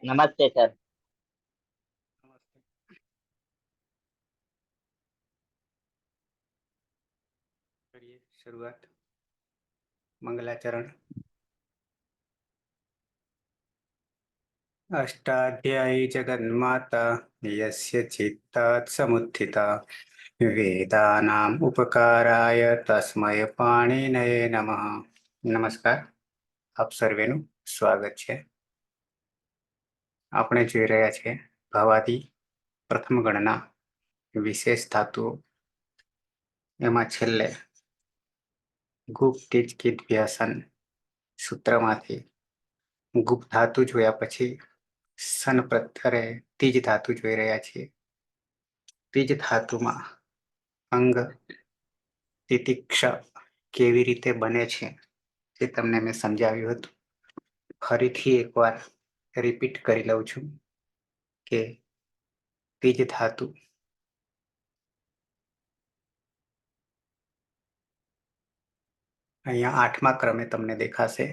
नमस्ते सर। करिए शुरुआत। मंगलाचरण। अष्टाध्यायी जगन्माता यस्य चित्तात् समुत्थिता वेदानाम् उपकाराय तस्मय पाणिनये नमः। नमस्कार, આપ સર્વેનું સ્વાગત છે। આપણે જોઈ રહ્યા છીએ ભવાદી પ્રથમ ગણના વિશેષ ધાતુઓ, એમાં છેલ્લે ગુપ્ત તેજ કીટ વ્યસન સૂત્રમાંથી ગુપ્ત ધાતુ જોયા પછી સન પ્રત્યરે ત્રીજ ધાતુ જોઈ રહ્યા છીએ। ત્રીજ ધાતુમાં અંગ તિતિક્ષ કેવી રીતે બને છે તે તમને મેં સમજાવ્યું હતું। ફરીથી એકવાર રિપીટ કરી લઉં છું કે ત્રીજ ધાતુ અહીંયા 8મા ક્રમે તમને દેખાશે।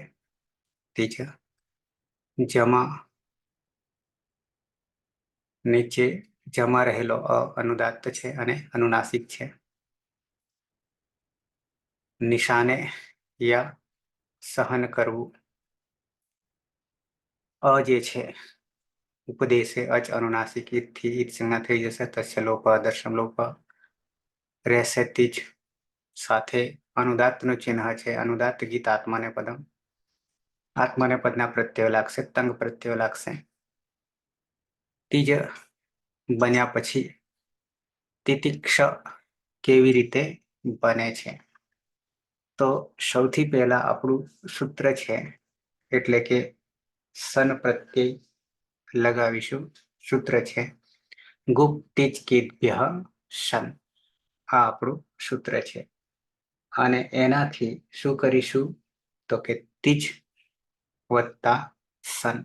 ત્રીજ જમા નીચે જમા રહેલો અનુદાત્ત છે અને અનુનાસિક છે। નિશાને યા સહન કરવું, અ જે છે ઉપદેશે અચ અનુનાસિક ઈથી ઈત સંજ્ઞા થઈ જશે। તસ્ય લોપ દર્શમ લોપ રહેશે। ત્રીજ સાથે અનુદાત્તનું ચિહ્ન છે। અનુદાત્ત ગીત આત્માને પદમ, આત્માને પદના પ્રત્યય લાગશે, તંગ પ્રત્યય લાગશે। ત્રીજ બન્યા પછી તિતિક્ષ કેવી રીતે બને છે, તો સૌથી પહેલા આપણું સૂત્ર છે એટલે કે સન પ્રત્યય લગાવીશું। સૂત્ર છે ગુપ્ત તેજ કેભ્ય સન, આ આપણું સૂત્ર છે। અને એનાથી શું કરીશું તો કે ત્રીજ વત્તા સન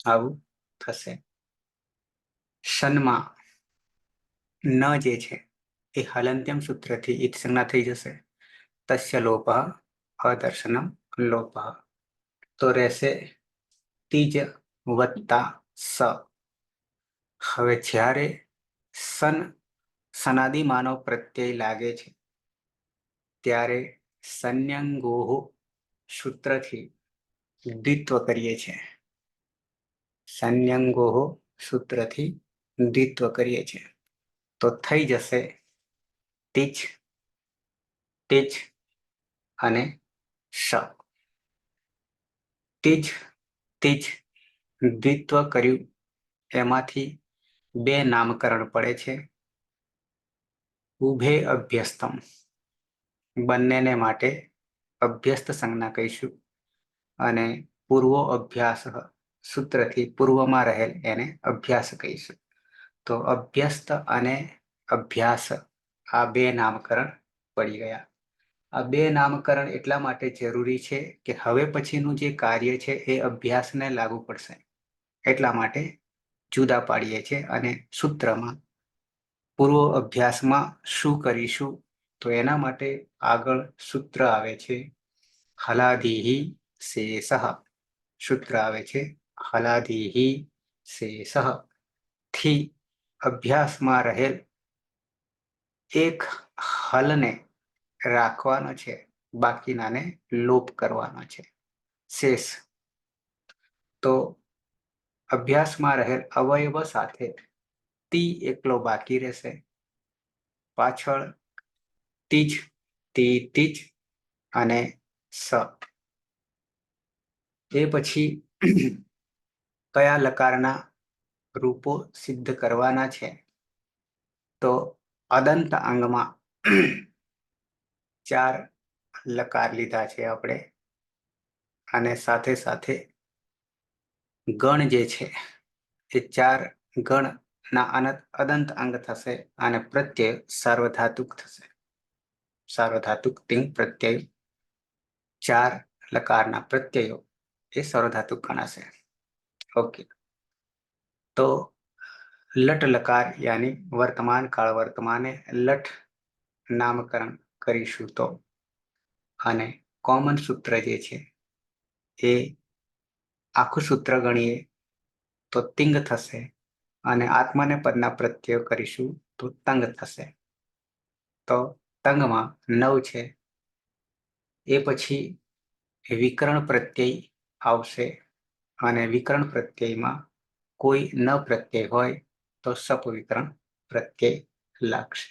આવું થશે। સનમાં ન જે છે એ હલંત્યમ સૂત્રથી ઈત સંજ્ઞા થઈ જશે। તસ્ય લોપ અદર્શનમ લોપ, તો રહેશે ત્રીજ વત્તા સ। હવે જ્યારે સન સનાદિ માનવ પ્રત્યય લાગે છે ત્યારે સંન્યંગોહ સૂત્રથી દ્વિત્વ કરીએ છીએ। સંન્યંગોહ સૂત્રથી દ્વિત્વ કરીએ છીએ તો થઈ જશે તીજ તેજ અને સ। તીજ તેજ દ્વિત્વ કર્યું એમાંથી બે નામકરણ પડે છે। ઉભે અભ્યસ્તમ, બંનેને માટે અભ્યસ્ત સંજ્ઞા કહીશું। અને પૂર્વો અભ્યાસ સૂત્રથી પૂર્વમાં રહેલ એને અભ્યાસ કહીશું। તો અભ્યસ્ત અને અભ્યાસ આ બે નામકરણ પડી ગયા। આ બે નામકરણ એટલા માટે જરૂરી છે કે હવે પછીનું જે કાર્ય છે એ અભ્યાસને લાગુ પડશે, એટલા માટે જુદા પાડીએ છીએ। અને સૂત્રમાં પૂર્વ અભ્યાસમાં શું કરીશું તો એના માટે આગળ સૂત્ર આવે છે હલાદિહિ શેષ, સૂત્ર આવે છે હલાદિહિ શેષ થી અભ્યાસમાં રહેલ એક હલને રાખવાનો છે, બાકીનાને લોપ કરવાનો છે શેષ। તો અભ્યાસમાં રહેલ અવયવ સાથે તી એકલો બાકી રહેશે। પાછળ તીજ તી તીજ અને સ। એ પછી કયા લકારના રૂપો સિદ્ધ કરવાના છે તો અદંત અંગમાં 4 લકાર લીધા છે આપણે, અને સાથે સાથે ગણ જે છે એ 4 ગણ ના અદંત અંગ થશે અને પ્રત્યય સાર્વધાતુક થશે। સાર્વધાતુક તિંગ પ્રત્યય 4 લકારના પ્રત્યયો એ સાર્વધાતુક ગણાશે। ઓકે, તો લટ લકાર યાની વર્તમાન કાળ વર્તમાને લટ નામકરણ કરીશું તો, અને કોમન સૂત્ર જે છે એ આખું સૂત્ર ગણીએ તો તિંગ થશે અને આત્માને પદના પ્રત્યયો કરીશું તો તંગ થશે. તો તંગમાં 9 છે. એ પછી વિકરણ પ્રત્યય આવશે અને વિકરણ પ્રત્યયમાં કોઈ ન પ્રત્યય હોય તો સપવિકરણ પ્રત્યય લાગશે.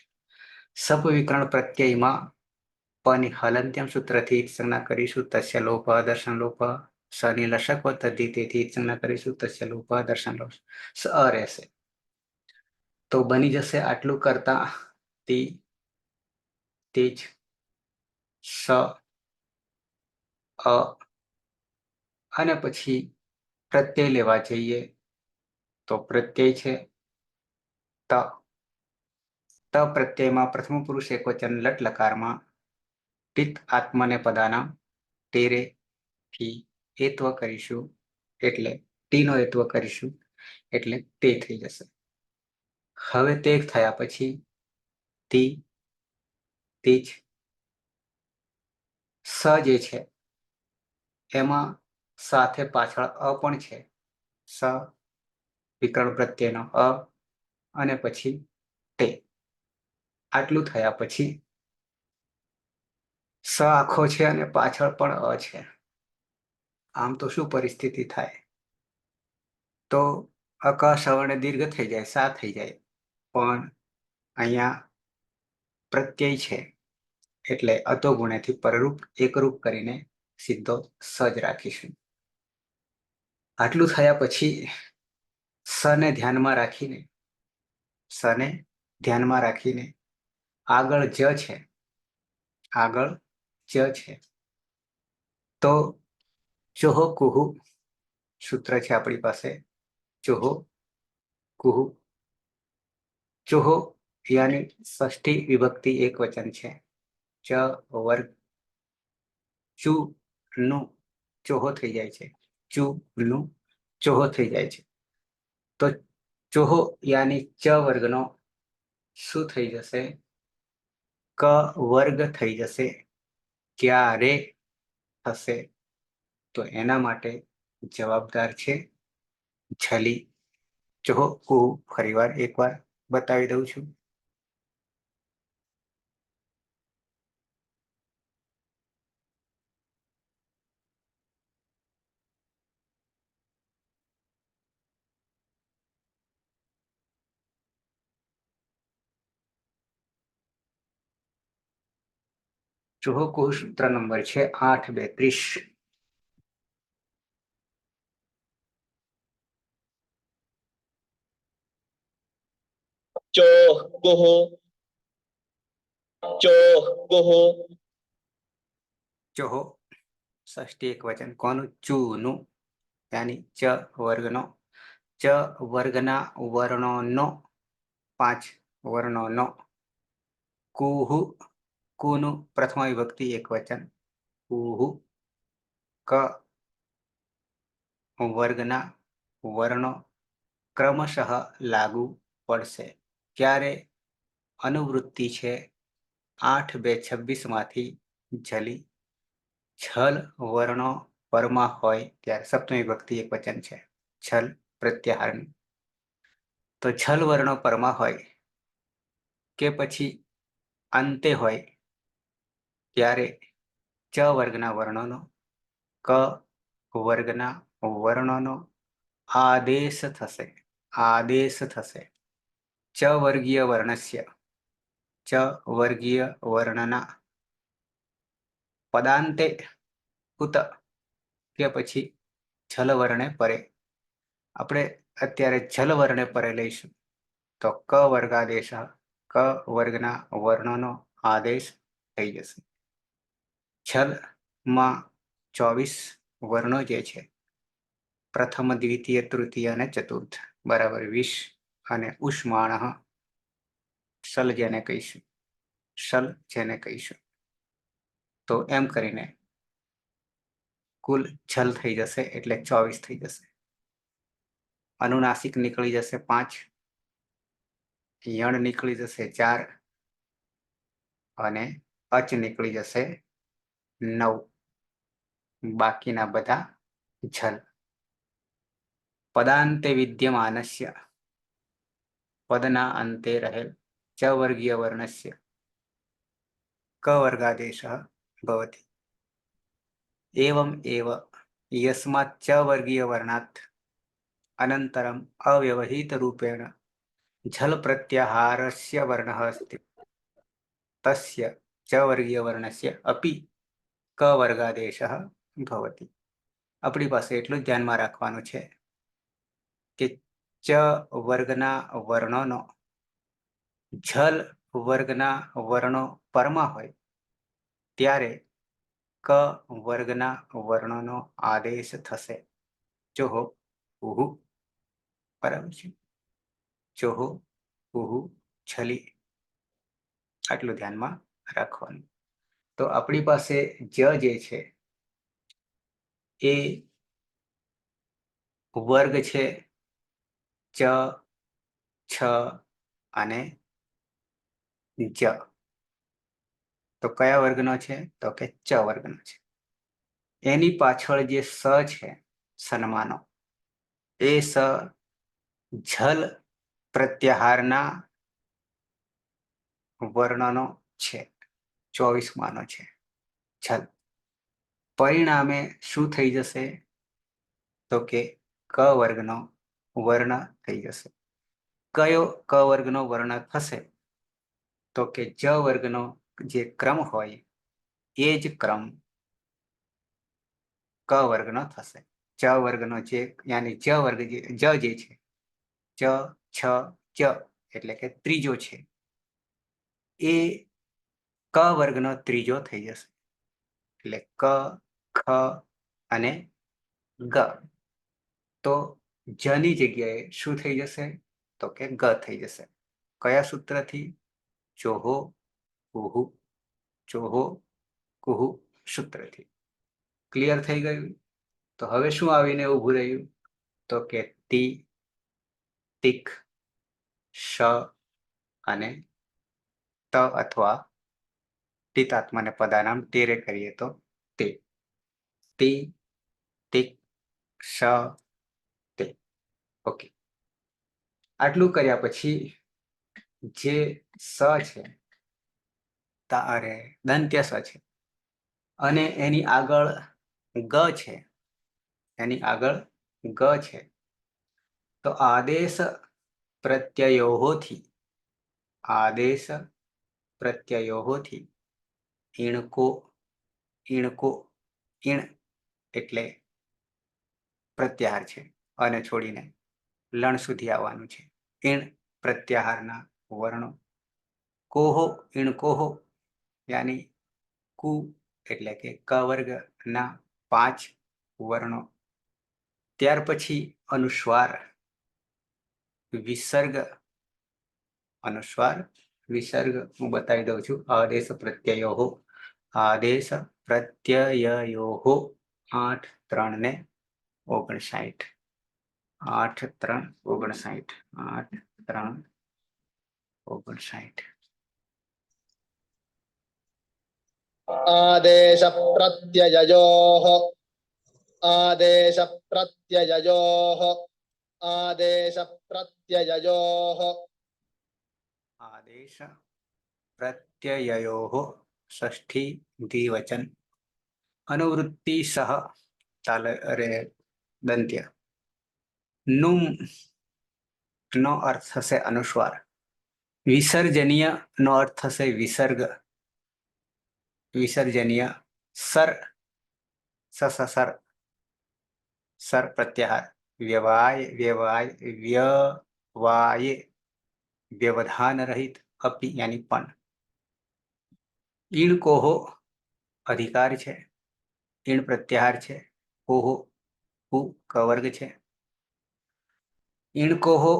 સપવિકરણ પ્રત્યયમાં પની હલંત્યમ સૂત્રથી સંજ્ઞા કરીશું તસ્ય લોપ દર્શન લોપ. સની લશક પદ્ધતિ તેથી સંજ્ઞા કરીશું તસ્ય લોપ દર્શન લોપ. સ રહેશે. તો બની જશે આટલું કરતા તેજ સ અ અને પછી પ્રત્યય લેવા જઈએ તો પ્રત્યય છે ત. ત પ્રત્યયમાં પ્રથમ પુરુષ એકવચન લટ લકારમાં પિત આત્મને પદાના તેરે થી એત્વ કરીશું એટલે ટીનો એત્વ કરીશું એટલે તે થઈ જશે. હવે તે થયા પછી તી તેજ સ જે છે એમાં સાથે પાછળ અ પણ છે. સ વિકરણ પ્રત્યયનો અ અને પછી તે. આટલું થયા પછી સ આખો છે અને પાછળ પણ અ છે. આમ તો શું પરિસ્થિતિ થાય? તો અક સવર્ણ દીર્ઘ થઈ જાય, સા થઈ જાય. પણ અહીંયા પ્રત્યય છે એટલે અતો ગુણ્યથી પરરૂપ એકરૂપ કરીને સીધો સજ રાખીશું. આટલું થયા પછી સને ધ્યાનમાં રાખીને આગળ જ છે. આગળ જ છે તો ચોહો કુહુ સૂત્ર છે આપણી પાસે. ચોહો કુહુ. ચોહો યાની ષષ્ઠી વિભક્તિ એક વચન છે. ચ વર્ગ ચુ નું ચોહો થઈ જાય છે. ચુ નું ચોહો થઈ જાય છે. તો ચોહો યાની ચ વર્ગનો શું થઈ જશે? ક વર્ગ થઈ જશે. ક્યારે થશે? તો એના માટે જવાબદાર છે છલી. ચોહો કુહુ ફરીવાર એકવાર બતાવી દઉં છું. ચોહો કુહુ સૂત્ર નંબર છે 832. ચોહ કુહુ ચોહ કુહુ. ચોહો ષષ્ઠી એક વચન કોનું? ચુ નું યાની ચ વર્ગનો. ચ વર્ગના વર્ણોનો 5 વર્ણોનો. કુહુ કુનું પ્રથમા વિભક્તિ એક વચન. કુહુ ક વર્ગના વર્ણો ક્રમશઃ લાગુ પડશે. ક્યારે? અનુવૃત્તિ છે 8-2-26 માંથી જલી છલ વર્ણો પરમાં હોય ત્યારે સપ્તમી વિભક્તિ એક વચન છે. છલ પ્રત્યાહારની. તો છલ વર્ણો પરમાં હોય કે પછી અંતે હોય ત્યારે ચ વર્ગના વર્ણોનો ક વર્ગના વર્ણોનો આદેશ થશે. આદેશ થશે. ચ વર્ગીય વર્ણસ્ય ચ વર્ગીય વર્ણના પદાંતે ઉત કે પછી છલ વર્ણે પરે. આપણે અત્યારે છલ વર્ણે પરે લઈશું તો ક વર્ગાદેશ ક વર્ગના વર્ણોનો આદેશ થઈ જશે. છલમાં 24 વર્ણો જે છે પ્રથમ દ્વિતીય તૃતીય અને ચતુર્થ બરાબર 20 અને ઉષ્માણ શલ જેને કહીશું. શલ જેને કહીશું. તો એમ કરીને કુલ છલ થઈ જશે એટલે 24 થઈ જશે. અનુનાસિક નીકળી જશે 5, યણ નીકળી જશે 4 અને અચ નીકળી જશે 9. બાકીના બધા છલ. પદાંતે વિદ્યમાનસ્ય પદના અંતે રહેલ ચ વર્ગીય વર્ણસ્ય ક વર્ગાદેશः ભવતિ. एवम् एव यस्मात् च वर्गीय वर्णात् अनन्तरम् अव्यवहित रूपेण झल प्रत्याहारस्य वर्णः अस्ति तस्य च वर्गीय वर्णस्य अपि क वर्गादेशः भवति. अपनी પાસે એટલું જ ધ્યાનમાં રાખવાનું છે કે ચ વર્ગના વર્ણોનો ઝલ વર્ગના વર્ણો પરમાં હોય ત્યારે ક વર્ગના વર્ણોનો આદેશ થશે. ચોહો ઉહુ બરાબર છે. ચોહો ઉહુ છલી આટલું ધ્યાનમાં રાખવાનું. તો આપણી પાસે જ જે છે એ વર્ગ છે ચ છ અને જ. તો કયા વર્ગનો છે? તો કે ચ વર્ગનો છે. એની પાછળ જે સ છે સન્માનો એ સ ઝલ પ્રત્યાહારના વર્ણનો છે. 24માનો છે ઝલ. પરિણામે શું થઈ જશે? તો કે ક વર્ગનો વર્ણ થઈ જશે. કયો ક વર્ગનો વર્ણ થશે? તો કે જ વર્ગનો જે ક્રમ હોય એ જ ક્રમ ક વર્ગનો થશે. ચ વર્ગનો જે યાની જ વર્ગ જ જે છે ચ છ જ એટલે કે ત્રીજો છે એ ક વર્ગનો ત્રીજો થઈ જશે. એટલે ક ખ અને ગ. તો જની જગ્યાએ શું થઈ જશે? તો કે ગ થઈ જશે. કયા સૂત્રથી? ચોહો કુહુ ચોહો કુહુ સૂત્રથી. ક્લિયર થઈ ગયું? તો હવે શું આવીને ઊભું રહ્યું? તો કે તી તિક શ અને ત અથવા તિતાત્માને પદાનામ તેરે કરીએ તો તે. તી તિક શ તે. ઓકે. આટલું કર્યા પછી જે સ છે અરે દંત્ય સ છે અને એની આગળ ગ છે એની આગળ ગ છે તો આદેશ પ્રત્યયોથી ઈણકો ઈણ એટલે પ્રત્યાહાર છે અને છોડીને લણ સુધી આવવાનું છે. ઈણ પ્રત્યાહારના વર્ણો કોહો ઈણકોહો યાની કુ એટલે કે ક વર્ગના 5 વર્ણો. ત્યાર પછી અનુસ્વાર વિસર્ગ હું બતાવી દઉં છું. આદેશ પ્રત્યયો 8 3 ને 59 8 3 59 8 3 59. आदेश प्रत्ययोः आदेश प्रत्ययोः आदेश प्रत्ययोः आदेश प्रत्ययोः षष्ठी द्विवचन अनुवृत्ति सह ताल अरे दंत्य नुम नो अर्थ से अनुस्वार विसर्जनीय नो अर्थ से विसर्ग विसर्जनीय सर सर सर प्रत्याहार व्यवाय व्यवाय व्यवाय व्यवधान रहित अपि यानी पण. ઈણ કોહો અધિકાર છે ઈણ પ્રત્યાહાર છે. કોહો કુ કવર્ગ છે. ઈણ કોહો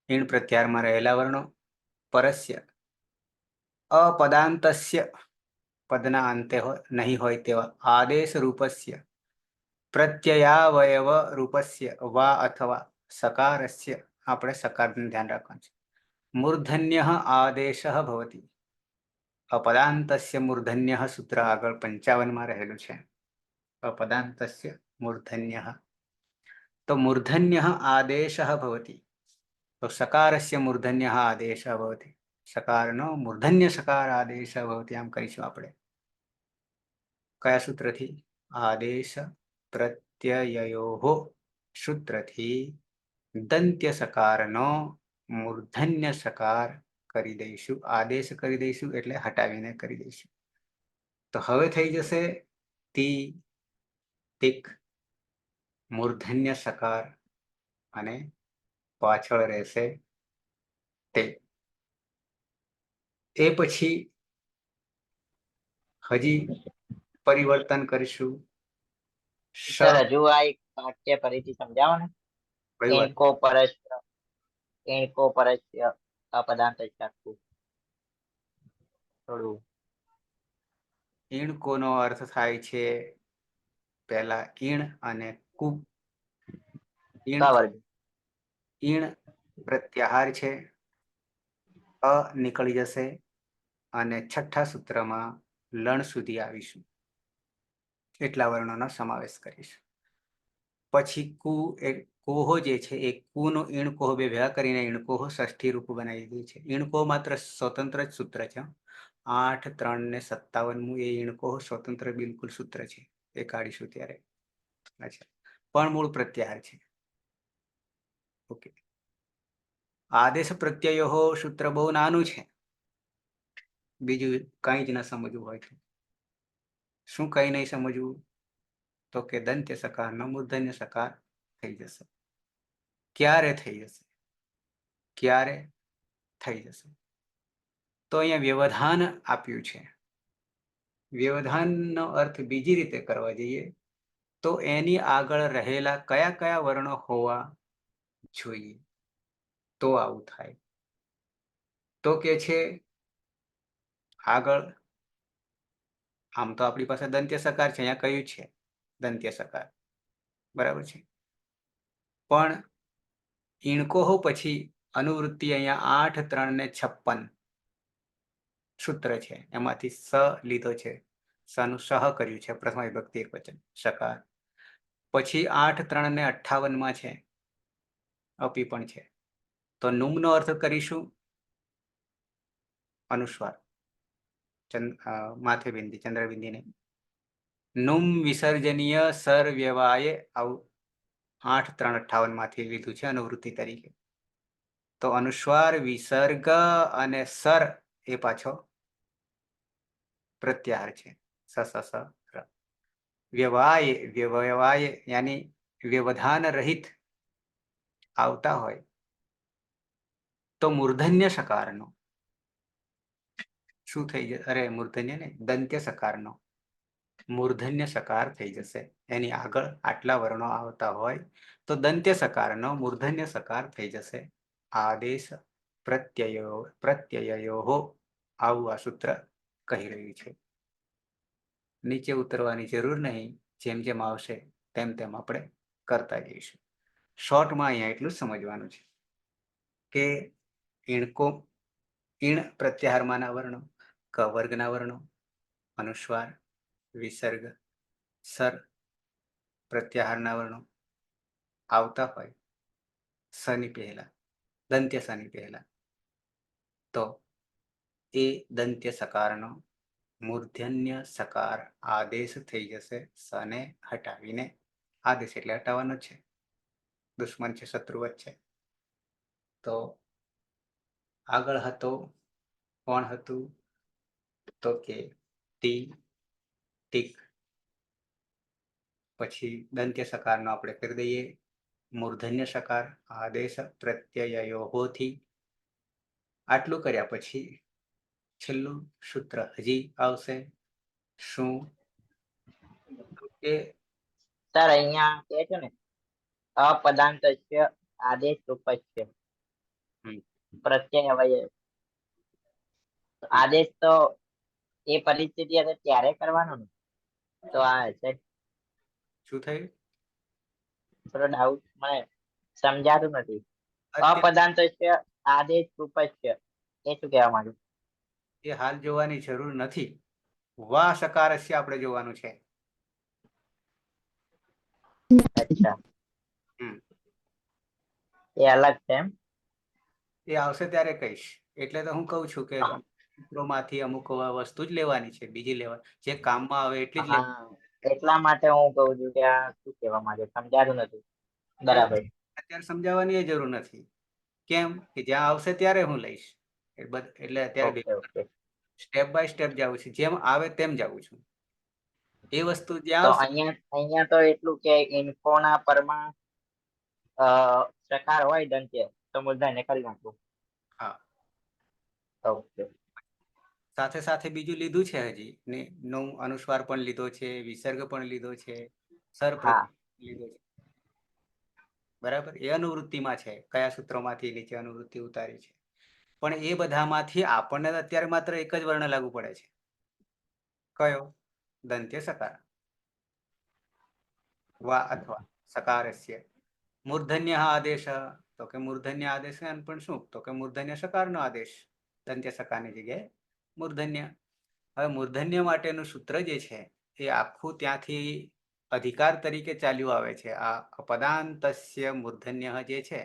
ઈણ પ્રત્યાહારમાં રહેલા વર્ણો પરસ્ય अपदान्तस्य पदना अंते नहीं होय तेवा आदेश रूपस्य प्रत्ययावयव रूपस्य वा अथवा सकारस्य આપણે સકારનું ધ્યાન રાખવાનું છે. મૂર્ધન્યઃ આદેશઃ ભવતિ. અપદાંતસ્ય મૂર્ધન્યઃ સૂત્ર આગળ 55માં રહેલું છે. અપદાંતસ્ય મૂર્ધન્યઃ. तो मूर्धन्यः आदेशः भवति। तो सकारस्य मूर्धन्यः आदेशः भवति। सकारनो मूर्धन्य सकार आदेशः भवति आम कहीશું આપણે કયા સૂત્રથી? આદેશ પ્રત્યયયોઃ સૂત્રથી દંત્ય સકારનો મૂર્ધન્ય સકાર કરી દઈશું, આદેશ કરી દઈશું એટલે હટાવીને કરી દઈશું. તો હવે થઈ જશે તી, તિક, મૂર્ધન્ય સકાર અને પાછળ રહેશે તે. એ પછી હજી પરિવર્તન કરીશું. સર હજુ આ એક વાક્ય ફરીથી સમજાવો ને. એણકો પરસ્ય અપદાંત ચાકુ. થોડું ઈણકોનો અર્થ થાય છે પહેલા ઈણ અને કુ. ઈણ પ્રત્યાહાર છે, અ નીકળી જશે અને છઠ્ઠા સૂત્રમાં લણ સુધી આવીશું. એટલા વર્ણોનો સમાવેશ કરીશું. પછી કુ એ કોહો જે છે એ કુનો ઈણકોહ બે ભેગા કરીને ઈણકોહ ષષ્ઠી રૂપ બનાવી દીધું છે. ઈણકોહ માત્ર સ્વતંત્ર જ સૂત્ર છે. 8, 3 ને 57 એ ઈણકોહ સ્વતંત્ર બિલકુલ સૂત્ર છે. એ કાઢીશું ત્યારે. અચ્છા, પણ મૂળ પ્રત્યાહાર છે. ઓકે. આદેશ પ્રત્યયો સૂત્ર બહુ નાનું છે. બીજું કંઈ જ ન સમજવું હોય તો શું કંઈ નહીં સમજવું? તો કે દંત્ય સકારનો મૂર્ધન્ય સકાર થઈ જશે. ક્યારે થઈ જશે? ક્યારે થઈ જશે? તો અહીંયા વ્યવધાન આપ્યું છે. વ્યવધાનનો અર્થ બીજી રીતે કરવા જઈએ તો એની આગળ રહેલા કયા કયા વર્ણો હોવા જોઈએ તો આવું થાય. તો કે છે આગળ આમ તો આપણી પાસે દંત્ય સકાર છે, અહીંયા કયું છે દંત્ય સકાર, બરાબર છે. પણ ઈણકોહો પછી અનુવૃત્તિ અહીંયા 8, 3 ને 56 સૂત્ર છે, એમાંથી સ લીધો છે. સનું સહ કર્યું છે પ્રથમ વિભક્તિ એકવચન સકાર. પછી 8, 3 ને 58 છે, અપી પણ છે. તો નુમનો અર્થ કરીશું અનુસ્વાર, માથે બિંદી, ચંદ્રબિંદી નહીં. નુમ વિસર્જનીય સર વ્યવાય આવું 8, 3, 58 માંથી લીધું છે અનુવૃત્તિ તરીકે. તો અનુસ્વાર, વિસર્ગ અને સર એ પાછો પ્રત્યાહાર છે. સ સ સ ર. વ્યવાય વ્યવાય યાની વ્યવધાન રહિત આવતા હોય તો મૂર્ધન્ય સકારનો શું થઈ જશે? અરે મૂર્ધન્ય ને દંત્ય સકારનો મૂર્ધન્ય સકાર થઈ જશે. એની આગળ આટલા વર્ણો આવતા હોય તો દંત્ય સકારનો મૂર્ધન્ય સકાર થઈ જશે. આદેશ પ્રત્યયો આવું આ સૂત્ર કહી રહ્યું છે. નીચે ઉતરવાની જરૂર નહીં, જેમ જેમ આવશે તેમ તેમ આપણે કરતા જઈશું. શોર્ટમાં અહીંયા એટલું જ સમજવાનું છે કે ઈણકો, ઈણ પ્રત્યાહારમાંના વર્ણો, ક વર્ગના વર્ણો, અનુસ્વાર, વિસર્ગ, સર પ્રત્યાહારના વર્ણો આવતા હોય સની પહેલા, દંત્ય સની પહેલા, તો એ દંત્ય સકારનો મૂર્ધન્ય સકાર આદેશ થઈ જશે. સને હટાવીને, આદેશ એટલે હટાવવાનો છે, દુશ્મન છે, શત્રુવત છે. તો આગળ હતો, કોણ હતું? તો કે તી, ટીક. પછી દંત્ય સકારનો આપણે કરી દઈએ મૂર્ધન્ય સકાર આદેશ પ્રત્યયોથી. આટલું કર્યા પછી છેલ્લું સૂત્ર હજી આવશે. શું? કે સર અહીંયા કે છે ને અપદાંતસ્ય આદેશ રૂપસ્ય પ્રત્યય અવયવ. આદેશ તો એ પરિસ્થિતિ હશે ત્યારે કરવાનો ને. તો આ છે શું થયું? થોડો ડાઉટ મને સમજાતું નથી. અપદાંતસ્ય આદેશ રૂપસ્ય એ શું કહેવા માંગ્યું? એ હાલ જોવાની જરૂર નથી. વા સકારસ્ય આપણે જોવાનું છે. અચ્છા, હમ એ અલગ છે એમ. એ આવશે ત્યારે કહીશ. એટલે તો હું કઉ છું કે સૂત્રોમાંથી અમુક વસ્તુ જ લેવાની છે, બીજી લેવા જે કામમાં આવે એટલી જ લેવાની. હા, એટલા માટે હું કઉ છું કે આ શું કહેવા માંગે, સમજાતું નથી. બરાબર. અત્યારે સમજાવવાની એ જરૂર નથી. કેમ કે જ્યાં આવશે ત્યારે હું લઈશ. એટલે અત્યારે okay okay. Step by step જાઉં છું, જેમ આવે તેમ જાઉં છું. એ વસ્તુ જ્યાં તો આવશે. અહીંયા તો એટલું કે ઇન્ફોના પરમાં પ્રકાર હોય દંત્ય તો મૂર્ધન્ય કરી નાખવું. હા, ઓકે. સાથે સાથે બીજું લીધું છે હજી ને નો અનુસ્વાર પણ લીધો છે, વિસર્ગ પણ લીધો છે, સર હા. લીધો છે. બરાબર, એ અનુવૃત્તિમાં છે. કયા સૂત્રોમાંથી નીચે અનુવૃત્તિ ઉતારી છે. પણ એ બધામાંથી આપણને અત્યારે માત્ર એક જ વર્ણ લાગુ પડે છે. કયો? દંત્ય સકાર. વા અથવા સકારસ્ય મૂર્ધન્ય આદેશ. તો કે મૂર્ધન્ય આદેશ પણ શું? તો કે મૂર્ધન્ય સકારનો આદેશ. દંત્ય સકારની જગ્યાએ મૂર્ધન્ય. હવે મૂર્ધન્ય માટેનું સૂત્ર જે છે એ આખું ત્યાંથી અધિકાર તરીકે ચાલ્યું આવે છે. આ અપદાંતસ્ય મૂર્ધન્ય જે છે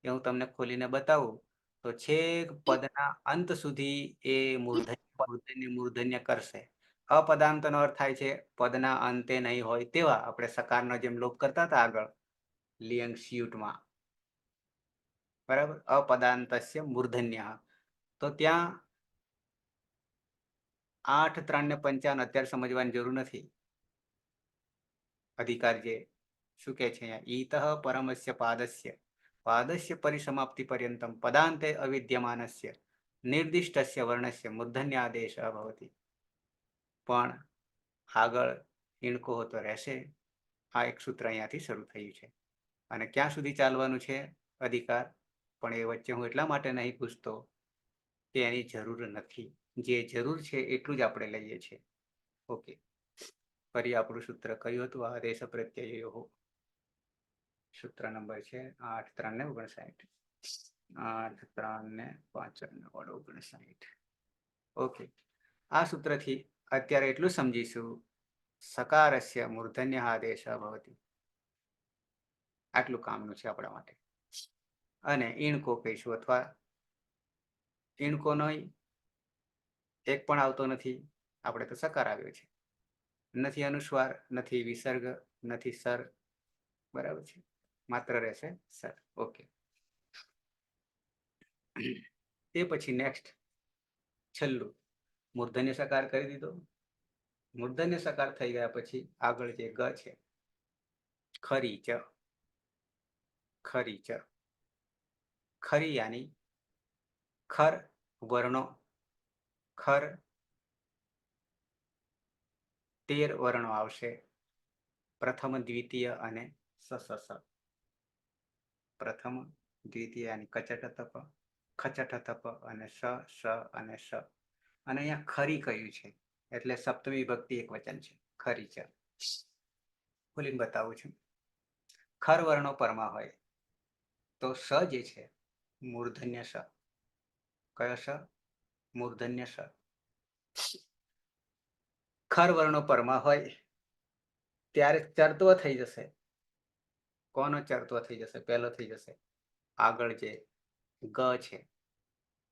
એ હું તમને ખોલીને બતાવું તો છેક પદના અંત સુધી એ મૂર્ધન્ય કરશે. અપદાંતનો અર્થ થાય છે પદના અંતે નહીં હોય તેવા. આપણે સકારનો જેમ લોપ કરતા હતા આગળ લિયંગ સ્યુટમાં. બરાબર, અપદાંતસ્ય મૂર્ધન્ય. તો ત્યાં 8, 3 ને 55 અત્યારે સમજવાની જરૂર નથી. અધિકાર જે શું કે છે અહીંયા, ઈતઃ પરમસ્ય પાદસ્ય પાદસ્ય પરિસમાપ્તિ પર્યંતમ પદાંતે અવિદ્યમાનસ્ય નિર્દિષ્ટસ્ય વર્ણસ્ય મૂર્ધન્ય આદેશ ભવતિ. પણ આગળ ઈણકો તો રહેશે. આ એક સૂત્ર અહીંયાથી શરૂ થયું છે. અને ક્યાં સુધી ચાલવાનું છે અધિકાર, પણ એ વચ્ચે હું એટલા માટે નહીં પૂછતો કે એની જરૂર નથી. જે જરૂર છે એટલું જ આપણે લઈએ છીએ. ઓકે, ફરી આપણું સૂત્ર કયું હતું? આદેશ પ્રત્યયો. સૂત્ર નંબર છે 8, 3 ને 59. 8, 3 ને 59. ઓકે, આ સૂત્રથી અત્યારે એટલું સમજીશું, સકારસ્ય મૂર્ધન્ય આદેશ ભવતિ. આટલું કામનું છે આપણા માટે. અને ઈણકો કહીશું, અથવા ઈણકોનો એક પણ આવતો નથી. આપણે તો સકાર આવ્યો છે. નથી અનુસ્વાર, નથી વિસર્ગ, નથી સર. બરાબર છે, માત્ર રહેશે સર. ઓકે, તે પછી નેક્સ્ટ છેલ્લું મૂર્ધન્ય સકાર કરી દીધો. મૂર્ધન્ય સકાર થઈ ગયા પછી આગળ જે ગ છે, ખરી ચ. ખરી ચ, ખરી યાની ખર વર્ણો. ખર 13 વર્ણો આવશે. પ્રથમ, દ્વિતીય અને સસસ. પ્રથમ, દ્વિતીય અને કચટ તપ, ખચટ તપ અને સ અને સ. અને અહીંયા ખરી કહ્યું છે એટલે સપ્તમી વિભક્તિ એક વચન છે. ખરી ચ. ખોલીને બતાવું છું. ખર વર્ણો પરમાં હોય તો સ જે છે મૂર્ધન્ય સ. કયો સ? મૂર્ધન્ય સ. ખર વર્ણો પરમાં હોય ત્યારે ચરત્વ થઈ જશે. કોનો ચરત્વ થઈ જશે? પહેલો થઈ જશે આગળ જે ગ છે.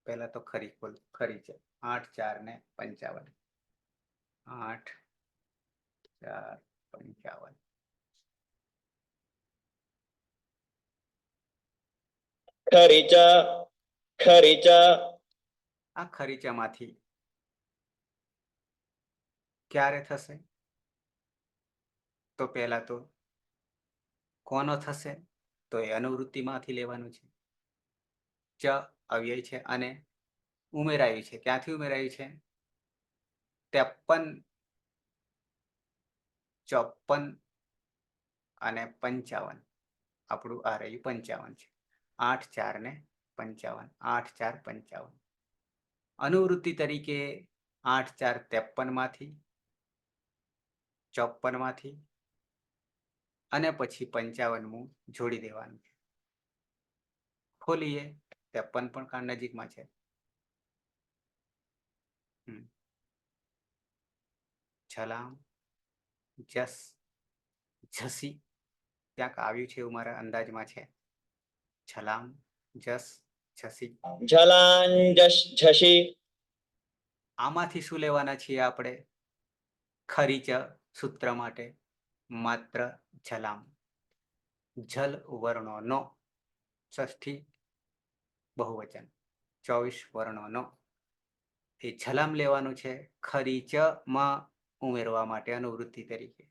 પહેલા તો ખરી ખોલ, ખરી છે. 8, 4 ને 55. 8, 4, 55. ખરી ચ, ખરી ચ. આ ખરીચામાંથી ક્યારે થશે? તો પહેલા તો કોનો થશે? તો એ અનુવૃત્તિમાંથી લેવાનું છે. ચ અવ્યય છે અને ઉમેરાયું છે. ક્યાંથી ઉમેરાયું છે? 53, 54 અને 55. આપણું આ રહ્યું 55 છે. 8, 4 ને 55. 8, 4, 55. અનુવૃત્તિ તરીકે 8, 4, 53 માંથી, 54 માંથી અને પછી 55મું જોડી દેવાનું છે. ખોલીએ. 53 પણ નજીકમાં છે. છલાંગ, જસ, ઝસી, ક્યાંક આવ્યું છે એવું મારા અંદાજમાં છે. છલામ, જસ, છસી. झलाञ्जस् झषि આમાંથી શું લેવાના છીએ આપણે? ખરી ચ સૂત્ર માટે માત્ર છલામ. જલ વર્ણોનો ષષ્ઠી બહુવચન 24 વર્ણોનો એ છલામ લેવાનું છે ખરી ચ માં ઉમેરવા માટે અનુવૃત્તિ તરીકે.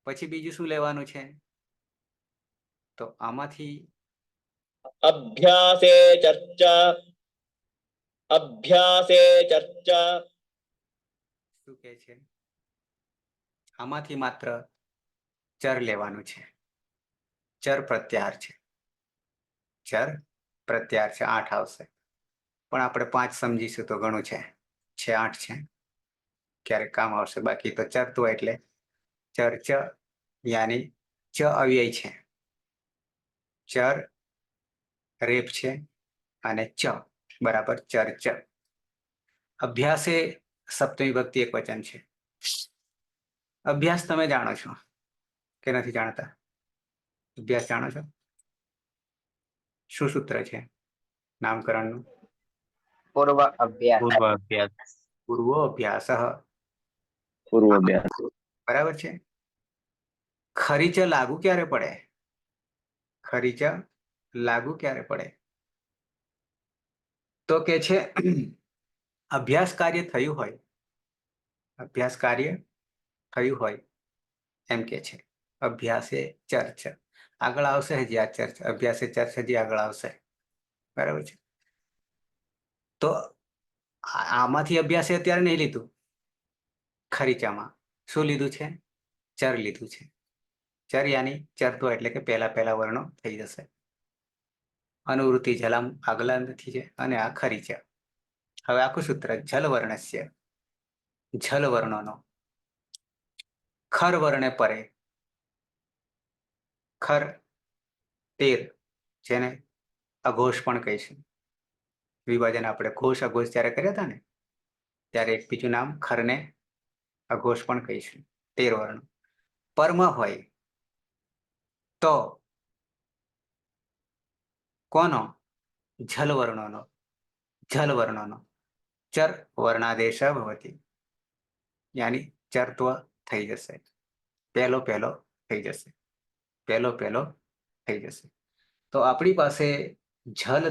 પછી બીજું શું લેવાનું છે? તો આમાંથી अभ्यासे चर्चा अभ्यासे चर्चा શું કહે છે? આમાંથી માત્ર ચર લેવાનું છે. ચર પ્રત્યાહાર છે. ચર પ્રત્યાહાર છે. 8 આવશે, પણ આપણે 5 સમજીશું તો ઘણું છે. 8 છે, ક્યારેક કામ આવશે. બાકી તો ચર તો એટલે ચર ચ યાની ચ અવ્યય છે. ચર રેપ છે અને ચ બરાબર ચર ચ. અભ્યાસે સપ્તમી વિભક્તિ એક વચન છે. અભ્યાસ તમે જાણો છો કે નથી જાણતા? અભ્યાસ જાણો છો? શું સૂત્ર છે નામકરણનું? પૂર્વ અભ્યાસ. પૂર્વ અભ્યાસ. पूर्वाभ्यास બરાબર છે. ખરી ચ લાગુ ક્યારે પડે? ખરી ચ લાગુ ક્યારે પડે? તો કે છે અભ્યાસ કાર્ય થયું હોય, અભ્યાસ કાર્ય થયું હોય એમ કે છે. અભ્યાસે ચર્ચ આગળ આવશે, હજી આ ચર્ચ અભ્યાસે ચર્ચ હજી આગળ આવશે. બરાબર છે. તો આમાંથી અભ્યાસે અત્યારે નહીં લીધું. ખરીચામાં શું લીધું છે? ચર લીધું છે. ચર યાની ચરતો એટલે કે પહેલા વર્ણો થઈ જશે. અનુવૃત્તિ જલામ આગલા નથી છે અને આ ખરી છે. હવે આખું સૂત્ર જલ વર્ણસ્ય, જલ વર્ણોનો ખર વર્ણે પરે. ખર 13 જેને અઘોષ પણ કહીશું. વિભાજન આપણે ઘોષ અઘોષ જ્યારે કર્યા હતા ને ત્યારે એક બીજું નામ ખરને અઘોષ પણ કહીશું. 13 વર્ણ પરમાં હોય તો કોનો? જલ વર્ણોનો. જલ વર્ણોનો ચર વર્ણાદેશ ભવતી યાની ચરત્વ થઈ જશે. પહેલો થઈ જશે. પહેલો થઈ જશે. તો આપણી પાસે જલ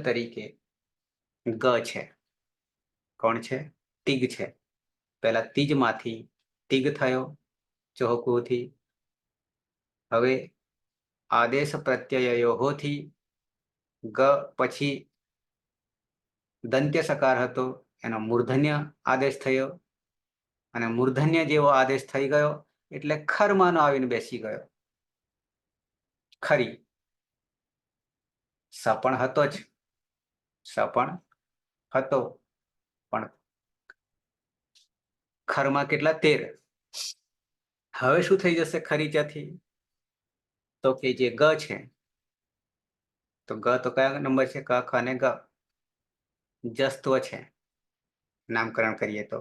તરીકે ગ છે. કોણ છે? તિગ છે. પહેલા તીજમાંથી તિગ થયો ચોહકુથી. હવે આદેશ પ્રત્યયોથી ગ પછી દંત્ય સકાર હતો એનો મૂર્ધન્ય આદેશ થયો અને મૂર્ધન્ય જેવો આદેશ થઈ ગયો એટલે ખરમાનો આવીને બેસી ગયો. ખરી સપણ હતો જ, સપણ હતો પણ ખરમાં કેટલા? 13. હવે શું થઈ જશે ખરીચાથી? તો કે જે ગ છે તો ગ તો કયા નંબર છે? ક ખ અને ગ જસ્ત્વ છે નામકરણ કરીએ તો.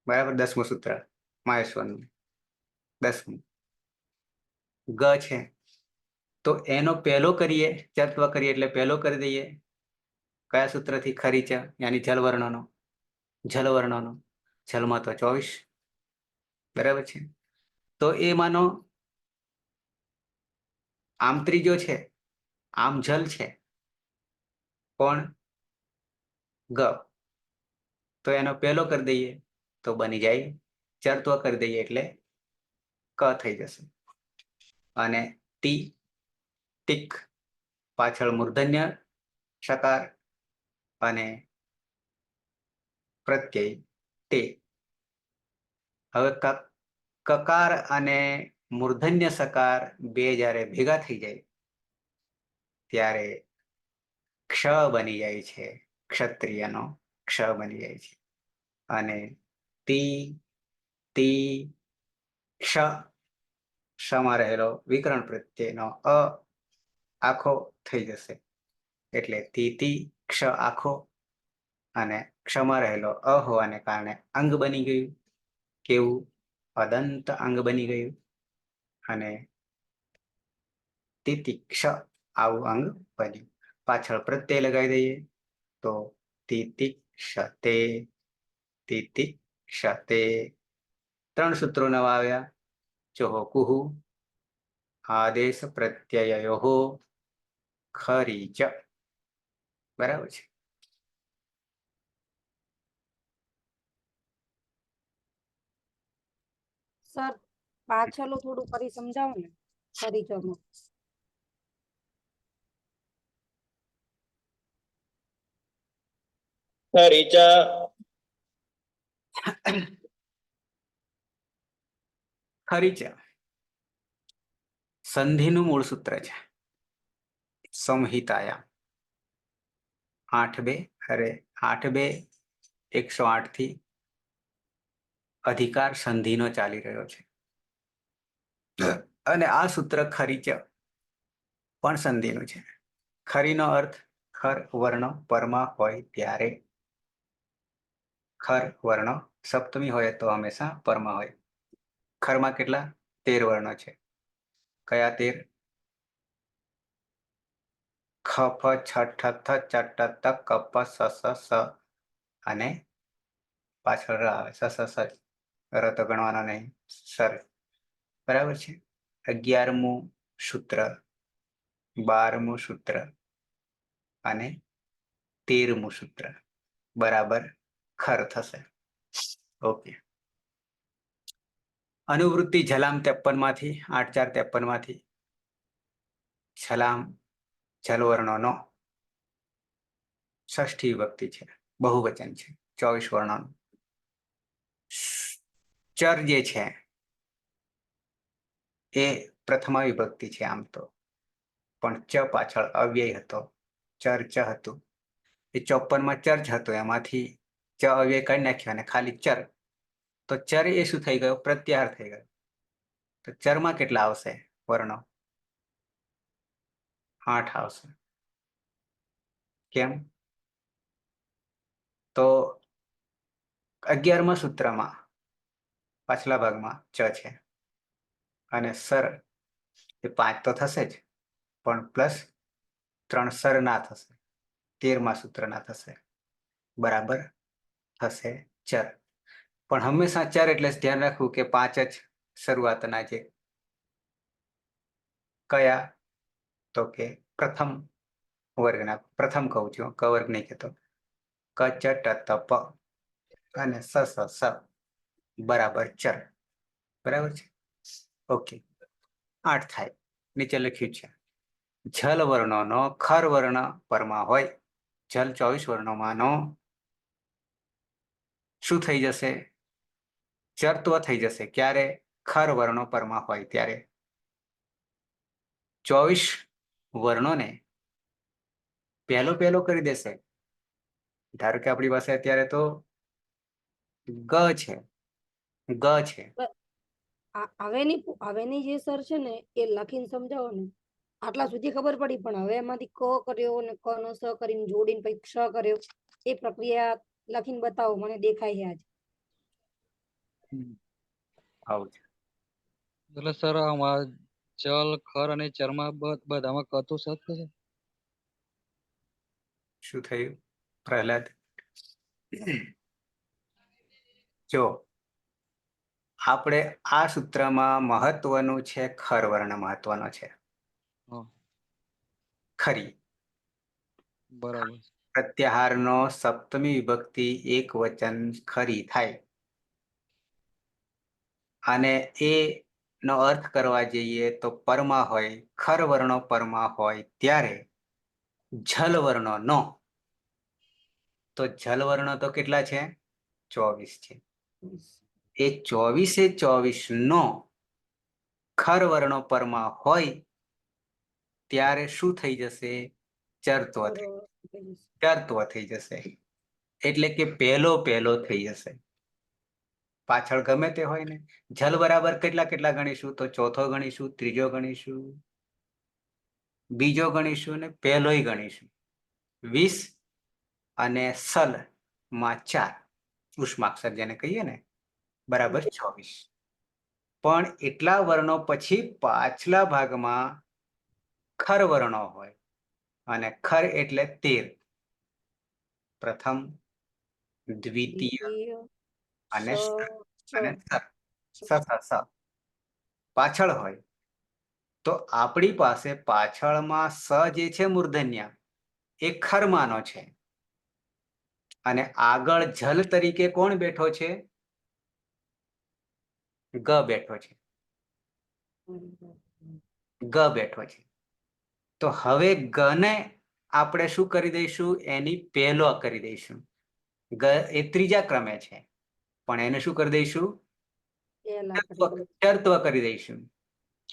બરાબર. 10મું સૂત્ર માહેશ્વરનું 10મું ગ છે તો એનો પહેલો કરીએ, ચત્વ કરીએ એટલે પહેલો કરી દઈએ. કયા સૂત્રથી? ખરી ચ યાની જલવર્ણનો. જલવર્ણનો જલમાં તો 24. બરાબર છે. તો એ માનો આમ ત્રીજો છે, આમ જલ છે પણ ગ તો એનો પહેલો કરી દઈએ તો બની જાય ચરત્વ કરી દઈએ એટલે ક થઈ જશે. અને તિક પાછળ મૂર્ધન્ય સકાર અને પ્રત્યય તે. હવે કકાર અને મૂર્ધન્ય સકાર બે જ્યારે ભેગા થઈ જાય ત્યારે ક્ષ બની જાય છે. ક્ષત્રિયનો ક્ષ બની જાય છે. અને તી ક્ષમાં રહેલો વિકરણ પ્રત્યેનો અ આખો થઈ જશે એટલે તી ક્ષ આખો. અને ક્ષમાં રહેલો અ હોવાને કારણે અંગ બની ગયું. કેવું? અદંત અંગ બની ગયું અને તિતિક્ષ આવું અંગ બન્યું. પાછળ પ્રત્યય લગાવી દઈએ તો તિતિક્ષતે, તિતિક્ષતે. 3 સૂત્રો નવા આવ્યા. ચોહો કુહુ, આદેશ પ્રત્યયો, ખરી ચ. બરાબર છે. સર પાછળ થોડું ફરી સમજાવો ને પરિચયમાં. ખરી ચ ખરી ચ સંધિનું મૂળ સૂત્ર છે. સંહિતાયા 8-2 અરે 8-2 108 થી અધિકાર સંધિનો ચાલી રહ્યો છે અને આ સૂત્ર ખરીચ પણ સંધિનું છે. ખરીનો અર્થ ખર વર્ણ પરમાં હોય ત્યારે. ખર વર્ણ સપ્તમી હોય તો હંમેશા પરમાં હોય. ખરમાં કેટલા 13 વર્ણો છે. કયા 13? ખ ફ છ ઠ થ ચ ટ ત ક પ સ સ સ અને પાછળ ર આવે સ સ સ. ર તો ગણવાના નહીં, સર. બરાબર છે. 11મું સૂત્ર, 12મું સૂત્ર અને 13મું સૂત્ર બરાબર ખર થશે. ઓકે. અનુવૃત્તિ ઝલામ 53 માંથી 8-4-53 માંથી ઝલામ જલવર્ણોનો ષષ્ઠી વિભક્તિ છે, બહુવચન છે, 24 વર્ણોનું. ચર જે છે એ પ્રથમા વિભક્તિ છે આમ તો, પણ ચ પાછળ અવ્યય હતો, ચર ચ હતું. એ 54માં ચર જ હતો, એમાંથી ચ અવ્યય કાઢી નાખ્યો અને ખાલી ચર. તો ચર એ શું થઈ ગયો? પ્રત્યાહાર થઈ ગયો. તો ચરમાં કેટલા આવશે વર્ણો? 8 આવશે. કેમ? તો 11મા સૂત્રમાં પાછલા ભાગમાં ચ છે અને સર એ 5 તો થશે જ, પણ પ્લસ 3 સર ના થશે, 13મા સૂત્ર ના થશે, બરાબર થશે ચર. પણ હંમેશા ચર એટલે ધ્યાન રાખવું કે 5 જ શરૂઆતના છે. કયા? તો કે પ્રથમ વર્ગના. પ્રથમ કહું છું, ક વર્ગ નહીં કહેતો. ક ચ ટ ત પ અને સ સ સ બરાબર ચર. બરાબર છે. ઓકે. 8 થાય. નીચે લખ્યું છે જલ વર્ણોનો ખર વર્ણ પરમાં હોય. જલ 24 વર્ણોમાંનો શું થઈ જશે? ચરત્વ થઈ જશે. ક્યારે? ખર વર્ણો પરમાં હોય ત્યારે. 24 વર્ણોને પહેલો કરી દેશે. ધારો કે આપણી પાસે અત્યારે તો ગ છે, ગ છે. હવેની જે સર છે ને એ લખીને સમજાવો ને. આટલા સુધી ખબર પડી, પણ હવે એમાંથી ક કર્યો ને ક નો સ કરીને જોડીને પછી ક્ષ કર્યો, એ પ્રક્રિયા લખીને બતાવો, મને દેખાય છે આજ. આવું છે. એટલે સર આમાં જલ ખર અને ચરમાં બધામાં કતું સત છે. શું થયું પ્રહલાદ? જો આપણે આ સૂત્રમાં મહત્વનું છે ખર વર્ણ મહત્વનો છે. હા, ખરી બરાબર. પ્રત્યાહારનો સપ્તમી વિભક્તિ એક વચન ખરી થાય અને એ નો અર્થ કરવા જઈએ તો પરમાં હોય, ખર વર્ણો પરમાં હોય ત્યારે જલ વર્ણો નો. તો જલ વર્ણો તો કેટલા છે? 24 છે. એ 24 નો ખર વર્ણો પરમાં હોય ત્યારે શું થઈ જશે? ચરત્વ થઈ જશે. એટલે કે પહેલો થઈ જશે. પાછળ ગમે તે હોય ને, જલ બરાબર કેટલા ગણીશું? તો ચોથો ગણીશું, ત્રીજો ગણીશું, બીજો ગણીશું ને પહેલોય ગણીશું. 20 અને સલ માં 4 ઉષ્માક્ષર જેને કહીએ ને, બરાબર 24. પણ એટલા વર્ણો પછી પાછલા ભાગમાં ખર વર્ણો હોય અને ખર એટલે 13. પ્રથમ, દ્વિતીય દ્વિતીય, અને સ, સ, અને સ પાછળ હોય. તો આપણી પાસે પાછળમાં સ જે છે મૂર્ધન્ય એ ખરમાનો છે અને આગળ જલ તરીકે કોણ બેઠો છે? ગ બેઠો છે. ગ બેઠો છે. તો હવે ગને આપણે શું કરી દઈશું? એની પહેલો કરી દઈશું. ગ એ ત્રીજા ક્રમે છે પણ એને શું કરી દઈશું? પેલા ચરત્વ કરી દઈશું.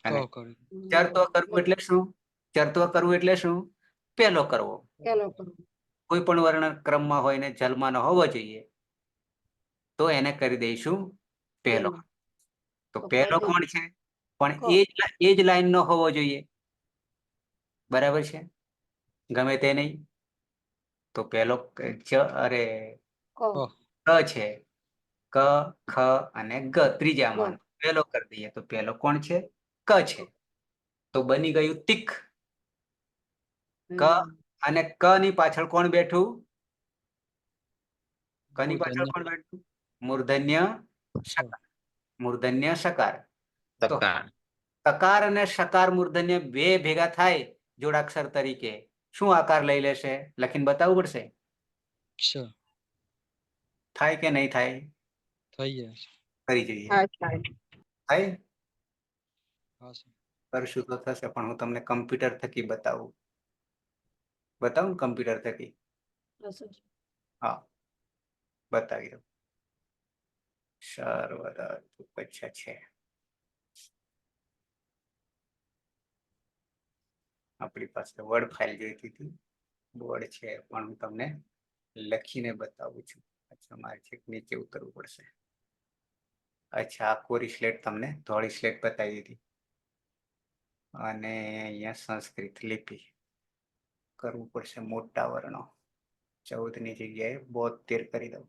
અને કરી ચરત્વ કરવું એટલે શું? ચરત્વ કરવું એટલે શું? પહેલો કરવો. પેલો કરવો. કોઈ પણ વર્ણ ક્રમમાં હોય ને જલમાં ન હોવો જોઈએ તો એને કરી દઈશું પહેલો. પેલો. તો તો પહેલો ક થઈ કોણ ગયું. છે? પણ ક. એ જ લાઈન નો હોવો જોઈએ. બરાબર છે? ગમે તે નહીં. તો પહેલો અરે ક. ક છે. ક, ખ અને ગ ત્રીજામાં પહેલો કરી દઈએ તો પહેલો કોણ છે? ક છે. તો બની ગયું તિક. ક અને ક ની પાછળ કોણ બેઠું? ક ની પાછળ કોણ બેઠું? મૂર્ધન્ય શકાર. મૂર્ધન્ય શકાર. તો તકાર અને શકાર મૂર્ધન્ય બે ભેગા થાય જોડાક્ષર તરીકે શું આકાર લઈ લેશે? લખીને બતાવવું પડશે. ક્ષ થાય કે નહીં થાય? થઈ જાય છે. કરી જોઈએ. થાય? હા સર. કરશું તો થશે પણ હું તમને કમ્પ્યુટર થકી બતાવું. બતાવું કમ્પ્યુટર થકી? હા, બતાવી દઉં. સર્વદા અચ્છા છે. આપણી પાસે વર્ડ ફાઇલ જોઈતી હતી. વર્ડ છે પણ હું તમને લખીને બતાવું છું. અચ્છા, મારે છેક નીચે ઉતરવું પડશે. અચ્છા, આ કોરી સ્લેટ તમને ધોળી સ્લેટ બતાવી દીધી અને અહીંયા સંસ્કૃત લિપિ કરવું પડશે મોટા વર્ણો. 14 ની જગ્યાએ 72 કરી દઉં.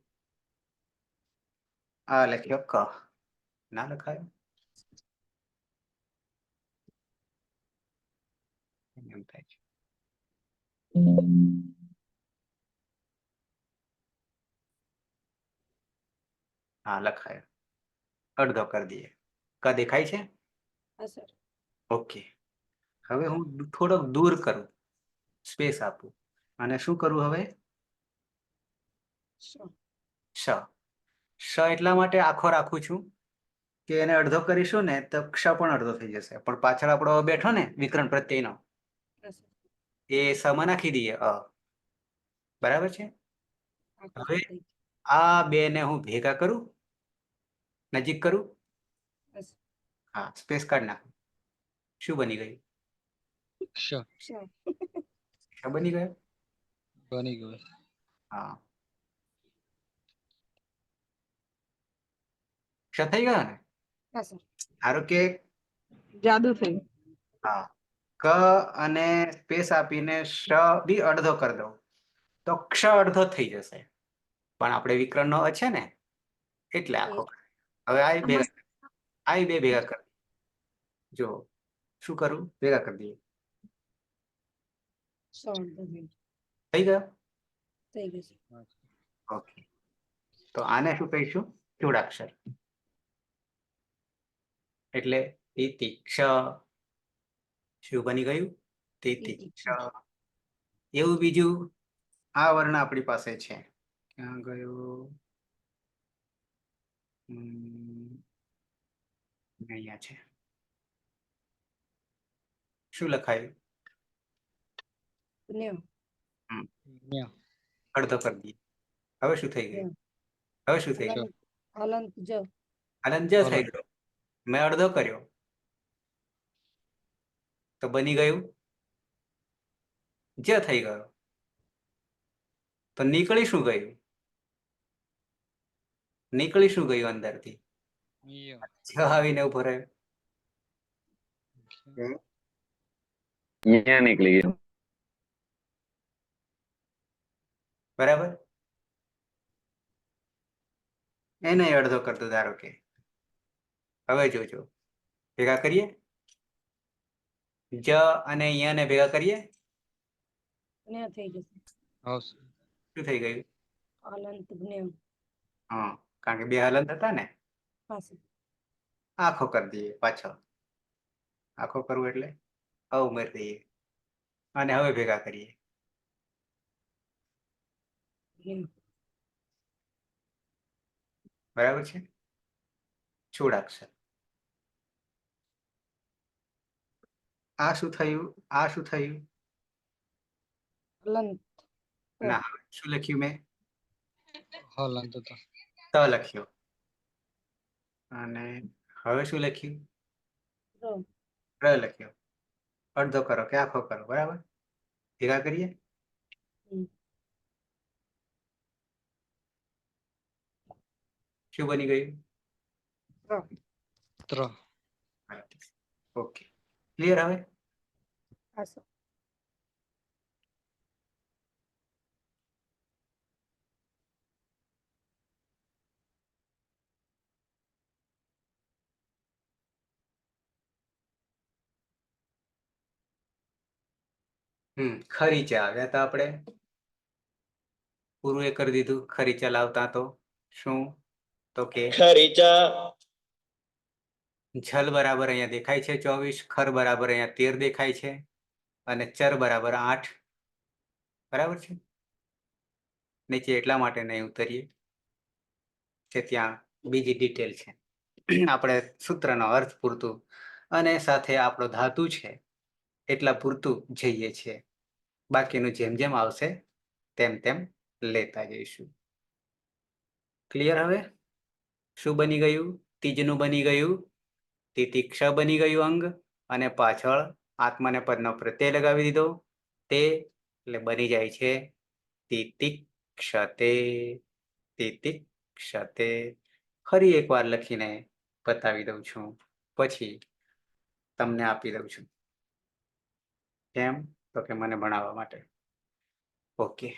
આ લખ્યો ક. ના લખાયો? એમ થાય છે. હા, લખાયો. અડધો કરી દઈએ. ક દેખાય છે? ઓકે. હવે હું થોડોક દૂર કરું, સ્પેસ આપું અને શું કરું હવે? શ. શ એટલા માટે આખો રાખું છું કે એને અડધો કરીશું ને તો ક્ષ પણ અડધો થઈ જશે. પણ પાછળ આપણો બેઠો ને વિકરણ પ્રત્યયનો એ સમાં નાખી દઈએ અ. બરાબર છે? હવે આ બે ને હું ભેગા કરું, નજીક કરું. હા, સ્પેસ કાઢ નાખું. શું બની ગયું? ક્ષ ક્ષ બની ગયો. બની ગયો. હા, ક્ષ થઈ ગયો ને? ધારો કે જાદુ થઈ. હા, ક અને સ્પેસ આપીને શ બી અડધો કરી દઉં તો ક્ષ અડધો થઈ જશે. પણ આપણે વિકરણનો અ છે ને એટલે આખો. હવે આ બે ભેગા કરી. જો શું કરું? ભેગા કરી દઈએ. થઈ ગયો? ઓકે. તો આને શું કહીશું? જોડાક્ષર. એટલે તિતિક્ષ. શું બની ગયું? તિતિક્ષ. એવું બીજું આ વર્ણ આપણી પાસે છે. ક્યાં ગયો? અહીંયા છે. શું લખાયું? અડધો કરી દઈએ. હવે શું થઈ ગયું? હવે શું થઈ ગયું? અનંત જ થઈ ગયો. મેં અડધો કર્યો તો બની ગયું જ થઈ ગયો. તો નીકળી શું ગયું? નીકળી શું ગયું અંદરથી? જ આવીને ઉભો રહ્યો. નીકળી ગયું. બરાબર? એને અડધો કરતો ધારો કે. હવે જોજો ભેગા કરીએ જ અને યને ભેગા કરીએ જ્ઞ થઈ જશે હા સર. શું થઈ ગયું હલંત જ્ઞ હા કારણ કે બે હલંત હતા ને હા સર આખો કરી દઈએ પાછળ આખો કરવું એટલે ઉમેરી દઈએ અને હવે ભેગા કરીએ જ્ઞ બરાબર છે છોડાક્ષર આ શું થયું આ શું થયું હલંત ના શું લખ્યું મેં હલંત હતા. ત લખ્યો અને હવે શું લખ્યું ર ર લખ્યો અડધો કરો કે આખો કરો બરાબર ભેગા કરીએ શું બની ગયું ત્ર. ઓકે ક્લિયર હવે હા સર ખરીચા આવ્યા હતા આપણે પૂરું એ કરી દીધું ખરીચા લાવતા તો શું તો કે ખરીચા ઝલ બરાબર અહીંયા દેખાય છે 24 ખર બરાબર અહીંયા 13 દેખાય છે અને ચર બરાબર 8 બરાબર છે નીચે એટલા માટે નહીં ઉતરીએ કે ત્યાં બીજી ડિટેલ છે આપણે સૂત્રનો અર્થ પૂરતું અને સાથે આપણો ધાતુ છે એટલા પૂરતું જઈએ છીએ બાકીનું જેમ જેમ આવશે તેમ તેમ લેતા જઈશું ક્લિયર હવે શું બની ગયું તીજનું બની ગયું તિતિક્ષ બની ગયું અંગ અને પાછળ આત્માને પદનો પ્રત્યય લગાવી દીધો તે એટલે બની જાય છે તિતિક્ષતે તિતિક્ષતે ફરી એકવાર લખીને બતાવી દઉં છું પછી તમને આપી દઉં છું કેમ તો કે મને ભણાવવા માટે ઓકે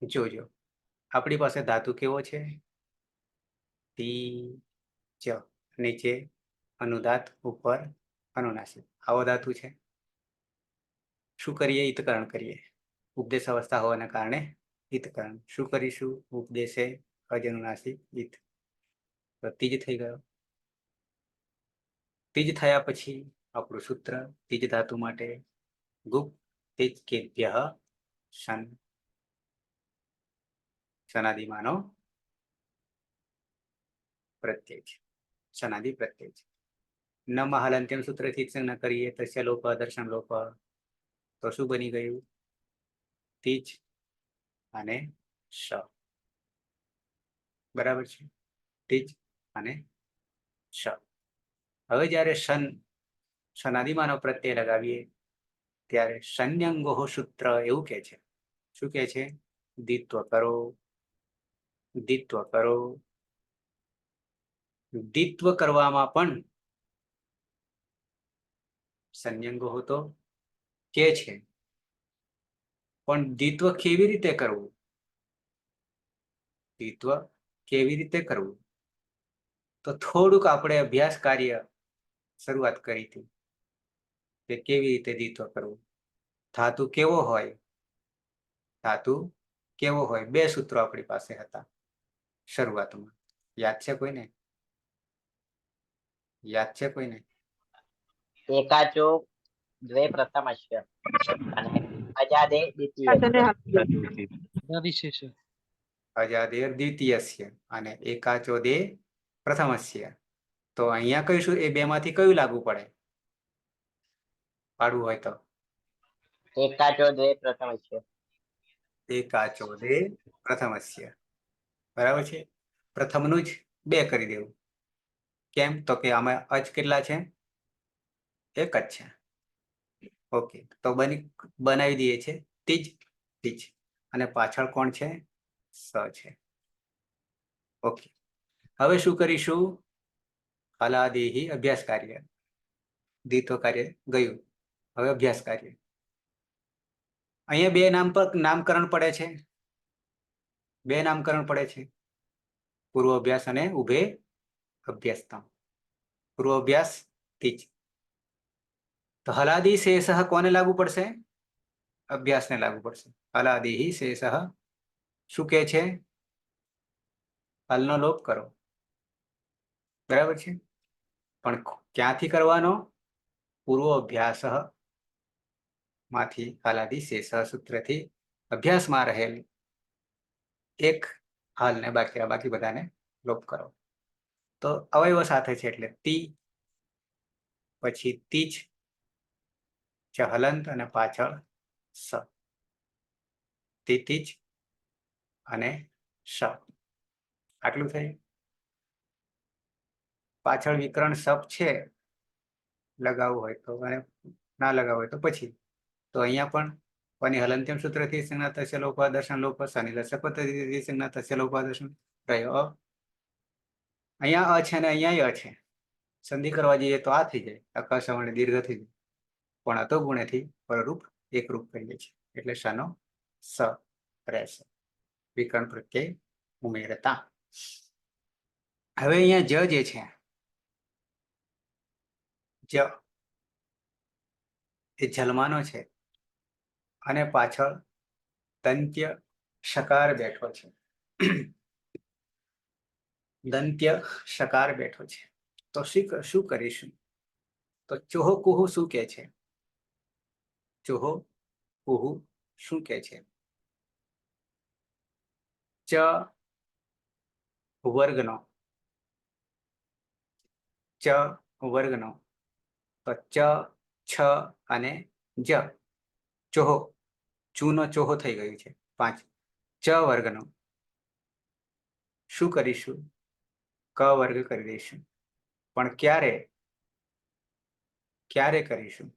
જોજો આપણી પાસે ધાતુ કેવો છે તી ચ નીચે અનુદાત ઉપર અનુનાસિક આવો ધાતુ છે શું કરીએ ઈતકરણ કરીએ ઉપદેશ અવસ્થા હોવાના કારણે ઈતકરણ શું કરીશું ઉપદેશે અજનુનાસિક ઈત તો તીજ થઈ ગયો તીજ થયા પછી આપણું સૂત્ર તીજ ધાતુ માટે ગુપ્ત તેજ કેભ્ય શન સનાદિમાનો પ્રત્યય છે સનાદિ પ્રત્યય છે ન મહાલંત્યમ સૂત્રથી ન કરીએ તસ્ય લોપ દર્શન લોપ તો શું બની ગયું તીજ અને શ બરાબર છે તીજ અને શ હવે જ્યારે સનાદિમાનો પ્રત્યય લગાવીએ ત્યારે શન્યંગો સૂત્ર એવું કે છે શું કે છે દિત્વ કરો દિત્વ કરો દિત્વ કરવામાં પણ સંયંગો તો કે છે પણ દિત્વ કેવી રીતે કરવું દિત્વ કેવી રીતે કરવું તો થોડુંક આપણે અભ્યાસ કાર્ય શરૂઆત કરી હતી કે કેવી રીતે દિત્વ કરવું ધાતુ કેવો હોય ધાતુ કેવો હોય બે સૂત્રો આપણી પાસે હતા શરૂઆતમાં યાદ છે કોઈને યાદ છે કોઈને એકાચો દ્વે પ્રથમસ્ય અને અજાદે દ્વિતીય વિશેષ અજાદેર દ્વિતીયસ્ય અને એકાચોદે પ્રથમસ્ય તો અહીંયા કહીશું એ બે માંથી કયું લાગુ પડે પાડવું હોય તો એકાચો દ્વે પ્રથમસ્ય એકાચોદે પ્રથમસ્ય બરાબર છે પ્રથમનું જ બે કરી દેવું કેમ તો કે આમાં અજ કેટલા છે એક જ છે ઓકે તો બનાવી દઈએ છે તીજ તીજ અને પાછળ કોણ છે સ છે ઓકે હવે શું કરીશું ફલાદેહી અભ્યાસ કાર્ય દીતો કાર્ય ગયું હવે અભ્યાસ કાર્ય અહીંયા બે નામ પર નામકરણ પડે છે બે નામકરણ પડે છે, પૂર્વ અભ્યાસ અને ઉભે અભ્યાસતમ. પૂર્વ અભ્યાસ તીજ. તો હલાદી શેષ કોને લાગુ પડશે? અભ્યાસને લાગુ પડશે. હલાદી શેષ શું કે છે? હલનો લોપ કરો. બરાબર છે, પણ ક્યાંથી કરવાનો? પૂર્વ અભ્યાસ માંથી હલાદી શેષ સૂત્રથી અભ્યાસમાં રહેલ એક હાલને બાકી બધાને લોપ કરો. તો અવયવ સાથે છે એટલે તી, પછી તીજ, હલંત અને પાછળ સ. તીજ અને સ. આટલું થયું. પાછળ વિકરણ સપ છે, લગાવવું હોય તો, અને ના લગાવવું હોય તો પછી. તો અહીંયા પણ કોની હલંત્યમ સૂત્રથી સંજ્ઞા થશે લોપાદર્શન લોપ, શનિ લસક પદ્ધતિથી સંજ્ઞા થશે લોપાદર્શન રહ્યો. અહીંયા અ છે ને અહીંયા અ છે. સંધિ કરવા જઈએ તો આ થઈ જાય, અકસ્મણ દીર્ઘ થઈ જાય, પણ અતો ગુણેથી પરરૂપ એકરૂપ કહીએ છીએ, એટલે શનો સ રહેશે વિકરણ પ્રત્યય ઉમેરતા. હવે અહીંયા જ જે છે, જ એ જલમાનો છે અને પાછળ દંત્ય શકાર બેઠો છે. દંત્ય શકાર બેઠો છે, તો શું કરીશું? તો ચોહો કુહુ શું કે છે? ચોહો કુહુ શું કે છે? ચ વર્ગનો, ચ વર્ગનો, તો ચ, છ અને જ. ચોહો, ચૂનો ચોહો થઈ ગયું છે 5. ચ વર્ગનો શું કરીશું? ક વર્ગ કરી દઈશું. પણ ક્યારે કરીશું?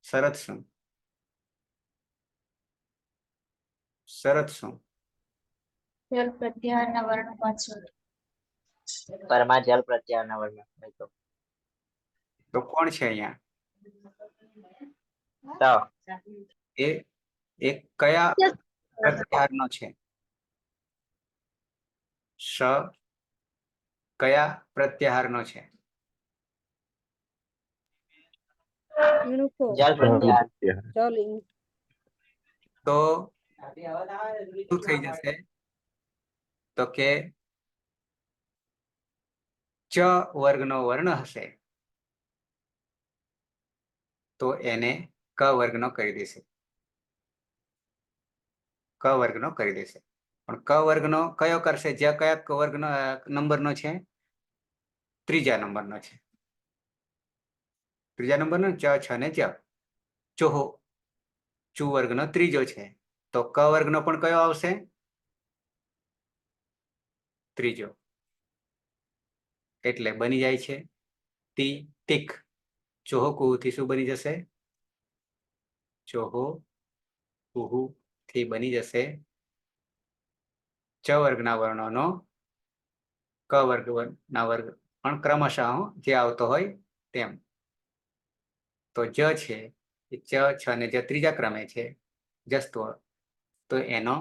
શરત શું? શરત શું? જલ પ્રત્યાહારના વર્ણ પાછળ. પરમાં જલ પ્રત્યાહારના વર્ણ હોય તો કોણ છે અહીંયા? તો એ કયા પ્રત્યાહારનો છે? શ કયા પ્રત્યાહારનો છે? ઈણુકો, જલ પ્રત્યાહાર. જલ ઈણ. તો શું થઈ જશે? તો કે ચ વર્ગનો વર્ણ હશે તો એને ક વર્ગનો કરી દેશે. ક વર્ગનો કરી દેશે. પણ ક વર્ગનો કયો કરશે? જે કયા વર્ગનો નંબરનો છે? ત્રીજા નંબરનો છે. ત્રીજા નંબરનો ચ, છ ને જ. ચોહો ચુ વર્ગનો ત્રીજો છે, તો ક વર્ગનો પણ કયો આવશે? ત્રીજો. એટલે બની જાય છે તી તિક. ચોહો કુહુ થી શું બની જશે? ચોહો કુહુ થી બની જશે ચ વર્ગના વર્ણોનો ક વર્ગના વર્ગ, પણ ક્રમશઃ જે આવતો હોય તેમ. તો જ છે એ ચ, છ ને જ ત્રીજા ક્રમે છે જસ્ત્વ, તો એનો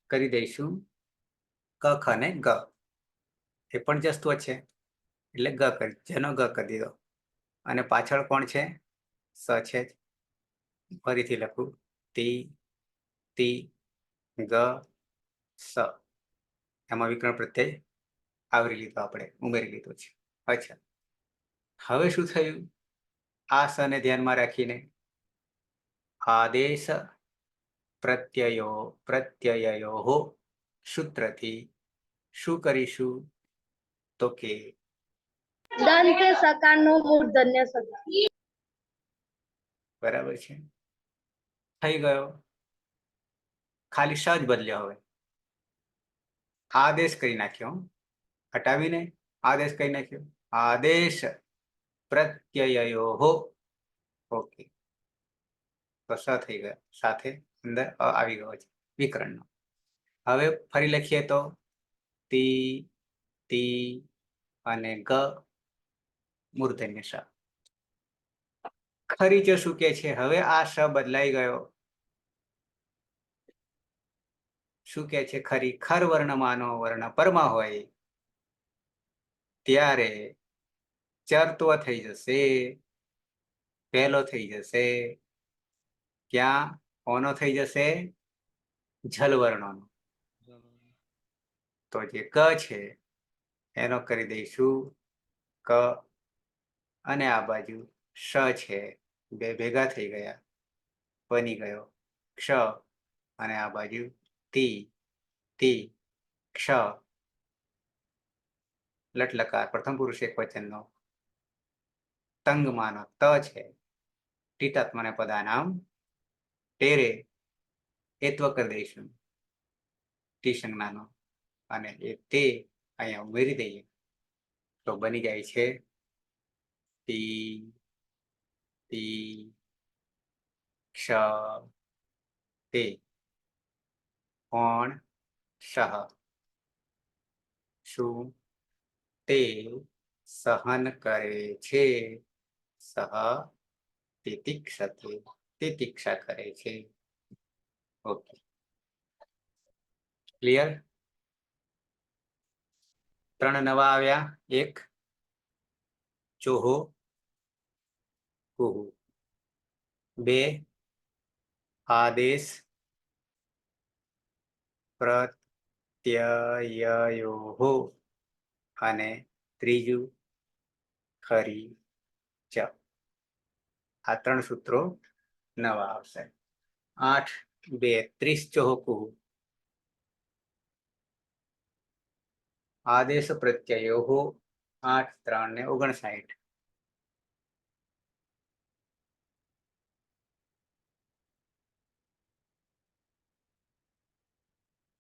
કરી દઈશું ક, ખ ને ગ. એ પણ જસ્ત્વ છે એટલે ગ કરી, જેનો ગ કરી દીધો. અને પાછળ કોણ છે? સ છે. ફરીથી લખું તી તી ગ સ. એમાં વિકરણ પ્રત્યય આવરી લીધો, આપણે ઉમેરી લીધો છે. અચ્છા, હવે શું થયું? આ સ ને ધ્યાનમાં રાખીને આદેશ પ્રત્યયો સૂત્રથી શું કરીશું? તો કે દંત્ય સકારનો મૂર્ધન્ય સકાર. બરાબર છે, થઈ ગયો. ખાલી શ જ બદલ્યો. હવે આદેશ કરી નાખ્યો, હટાવીને આદેશ કરી નાખ્યો. આદેશ પ્રત્યયો. ઓકે, તો સ થઈ ગયો, સાથે અંદર આવી ગયો છે વિકરણનો. હવે ફરી લખીએ તો તી તી અને ગ મૂર્ધન્ય શ. ખરી ચ શું કે છે? હવે આ શ બદલાઈ ગયો. શું કે છે ખરી ખર વર્ણમાંનો વર્ણ પરમાં હોય ત્યારે ચરત્વ થઈ જશે, પહેલો થઈ જશે. ક્યાં કોનો થઈ જશે? જલ વર્ણનો. તો જે ક છે એનો કરી દઈશું ક, અને આ બાજુ શ છે, બે ભેગા થઈ ગયા, બની ગયો ક્ષ, અને આ બાજુ તી, તી ક્ષ. લટલકાર પ્રથમ પુરુષ એક વચનનો તંગમાનો ત છે, ટીટાત્મને પદાનામ ટેરે એત્વ કરી દઈશું ટી સંજ્ઞાનો, અને એ તે અહીંયા ઉમેરી દઈએ તો બની જાય છે તી, તી ક્ષ, તે. કોણ? સહ. શું? તે સહન કરે છે. સહ તિતિક્ષતે, તિતિક્ષા કરે છે. Okay, clear? 3 નવા આવ્યા. એક ચોહો કુહુ, 2 આદેશ પ્રત્યયોહો, અને ત્રીજું ખરી ચ. આ 3 સૂત્રો નવા આવશે. 8 2 30 ચોહકું, આદેશ પ્રત્યયોહો 8 3 ને 59.